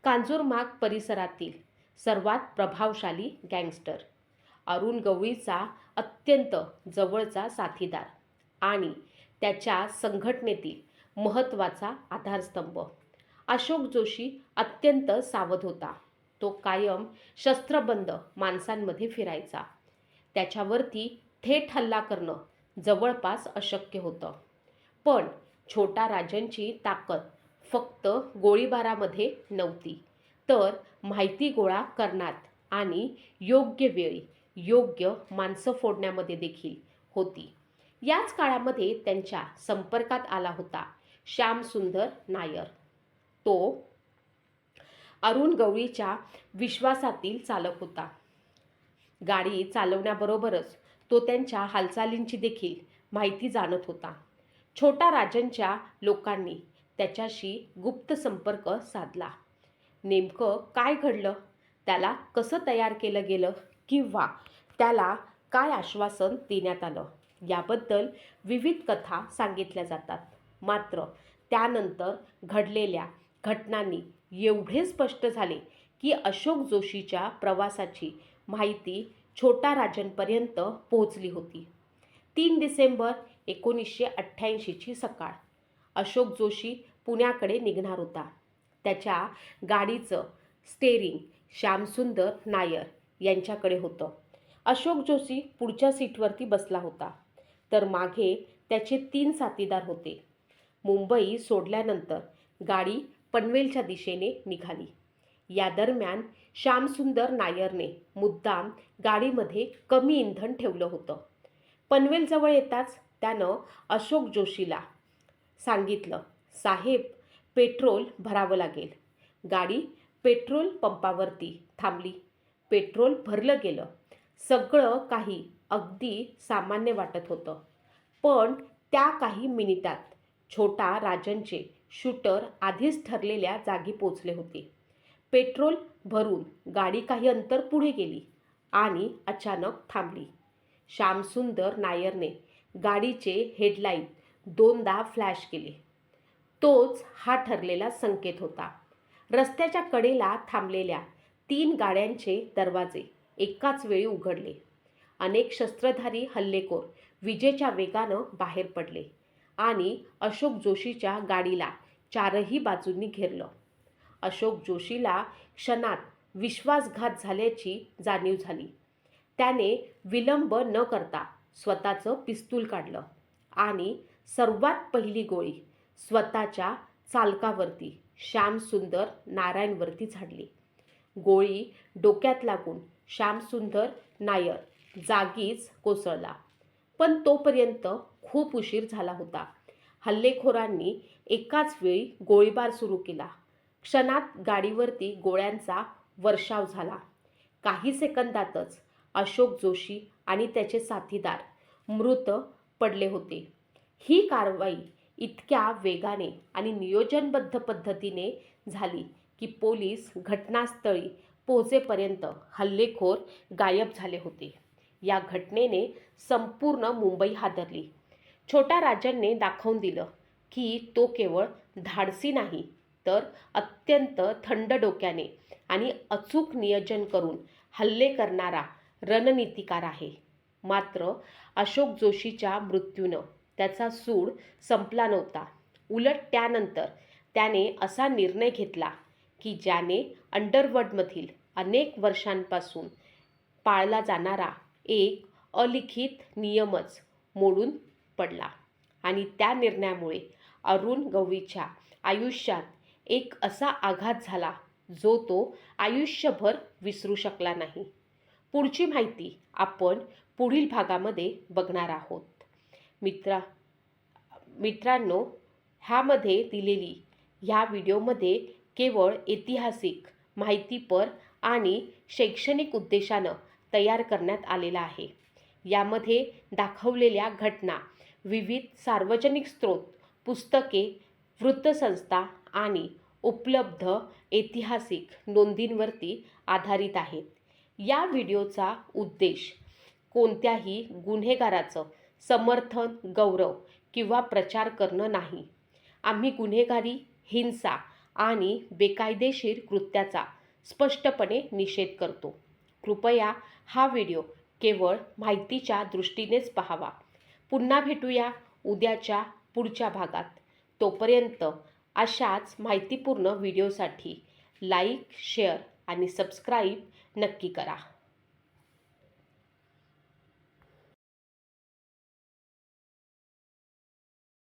कांजूरमार्ग परिसरातील सर्वात प्रभावशाली गँगस्टर, अरुण गवळीचा अत्यंत जवळचा साथीदार आणि त्याच्या संघटनेतील महत्त्वाचा आधारस्तंभ. अशोक जोशी अत्यंत सावध होता. तो कायम शस्त्रबंद माणसांमध्ये फिरायचा. त्याच्यावरती थेट हल्ला करणं जवळपास अशक्य होतं. पण छोटा राजनची ताकद फक्त गोळीबारामध्ये नव्हती, तर माहिती गोळा करण्यात आणि योग्य वेळी योग्य माणसं फोडण्यामध्ये देखील होती. याच काळामध्ये त्यांच्या संपर्कात आला होता श्यामसुंदर नायर. तो अरुण गवळीच्या विश्वासातील चालक होता. गाडी चालवण्याबरोबरच तो त्यांच्या हालचालींची देखील माहिती जाणत होता. छोटा राजनच्या लोकांनी त्याच्याशी गुप्त संपर्क साधला. नेमकं काय घडलं, त्याला कसं तयार केलं गेलं किंवा त्याला काय आश्वासन देण्यात आलं याबद्दल विविध कथा सांगितल्या जातात. मात्र त्यानंतर घडलेल्या घटनांनी एवढे स्पष्ट झाले की अशोक जोशीच्या प्रवासाची माहिती छोटा राजनपर्यंत पोहोचली होती. 3 डिसेंबर 1988ची सकाळ. अशोक जोशी पुण्याकडे निघणार होता. त्याच्या गाडीचं स्टेअरिंग श्यामसुंदर नायर यांच्याकडे होतं. अशोक जोशी पुढच्या सीटवरती बसला होता, तर मागे त्याचे 3 साथीदार होते. मुंबई सोडल्यानंतर गाडी पनवेलच्या दिशेने निघाली. या दरम्यान श्यामसुंदर नायरने मुद्दाम गाडीमध्ये कमी इंधन ठेवलं होतं. पनवेलजवळ येताच त्यानं अशोक जोशीला सांगितलं, साहेब, पेट्रोल भरावं लागेल. गाडी पेट्रोल पंपावरती थांबली. पेट्रोल भरलं गेलं. सगळं काही अगदी सामान्य वाटत होतं. पण त्या काही मिनिटात छोटा राजनचे शूटर आधीच ठरलेल्या जागी पोचले होते. पेट्रोल भरून गाडी काही अंतर पुढे गेली आणि अचानक थांबली. श्यामसुंदर नायरने गाडीचे हेडलाईट 2दा फ्लॅश केले. तोच हा ठरलेला संकेत होता. रस्त्याच्या कडेला थांबलेल्या 3 गाड्यांचे दरवाजे एकाच वेळी उघडले. अनेक शस्त्रधारी हल्लेखोर विजेच्या वेगानं बाहेर पडले आणि अशोक जोशीच्या गाडीला 4ही बाजूंनी घेरलं. अशोक जोशीला क्षणात विश्वासघात झाल्याची जाणीव झाली. त्याने विलंब न करता स्वतःचं पिस्तूल काढलं आणि सर्वात पहिली गोळी स्वतःच्या चालकावरती श्यामसुंदर नारायणवरती झाडली. गोळी डोक्यात लागून श्यामसुंदर नायर जागीच कोसळला. पण तोपर्यंत खूप उशीर झाला होता. हल्लेखोरांनी एकाच वेळी गोळीबार सुरू केला. क्षणात गाडीवरती गोळ्यांचा वर्षाव झाला. काही सेकंदातच अशोक जोशी आणि त्याचे साथीदार मृत पडले होते. ही कारवाई इतक्या वेगाने आणि नियोजनबद्ध पद्धतीने झाली की पोलीस घटनास्थळी पोहोचेपर्यंत हल्लेखोर गायब झाले होते. या घटनेने संपूर्ण मुंबई हादरली. छोट्या राजनने दाखवून दिलं की तो केवळ धाडसी नाही तर अत्यंत थंड डोक्याने आणि अचूक नियोजन करून हल्ले करणारा रणनीतिकार आहे. मात्र अशोक जोशीच्या मृत्यूनं त्याचा सूड संपला नव्हता. उलट त्यानंतर त्याने असा निर्णय घेतला की ज्याने अंडरवर्ल्डमधील अनेक वर्षांपासून पाळला जाणारा एक अलिखित नियमच मोडून पडला आणि त्या निर्णयामुळे अरुण गवळीच्या आयुष्यात एक असा आघात झाला जो तो आयुष्यभर विसरू शकला नाही. पुढची माहिती आपण पुढील भागामध्ये बघणार आहोत. मित्रांनो, ह्यामध्ये दिलेली ह्या व्हिडिओमध्ये केवळ ऐतिहासिक माहितीपर आणि शैक्षणिक उद्देशानं तयार करण्यात आलेला आहे. यामध्ये दाखवलेल्या घटना विविध सार्वजनिक स्रोत, पुस्तके, वृत्तसंस्था आणि उपलब्ध ऐतिहासिक नोंदींवरती आधारित आहेत. या व्हिडिओचा उद्देश कोणत्याही गुन्हेगाराचं समर्थन, गौरव किंवा प्रचार करणं नाही. आम्ही गुन्हेगारी, हिंसा आणि बेकायदेशीर कृत्याचा स्पष्टपणे निषेध करतो. कृपया हा व्हिडिओ केवळ माहितीच्या दृष्टीनेच पाहावा. पुन्हा भेटूया उद्याच्या पुढच्या भागात. तोपर्यंत अशाच माहितीपूर्ण व्हिडिओसाठी लाईक, शेअर आणि सबस्क्राईब नक्की करा.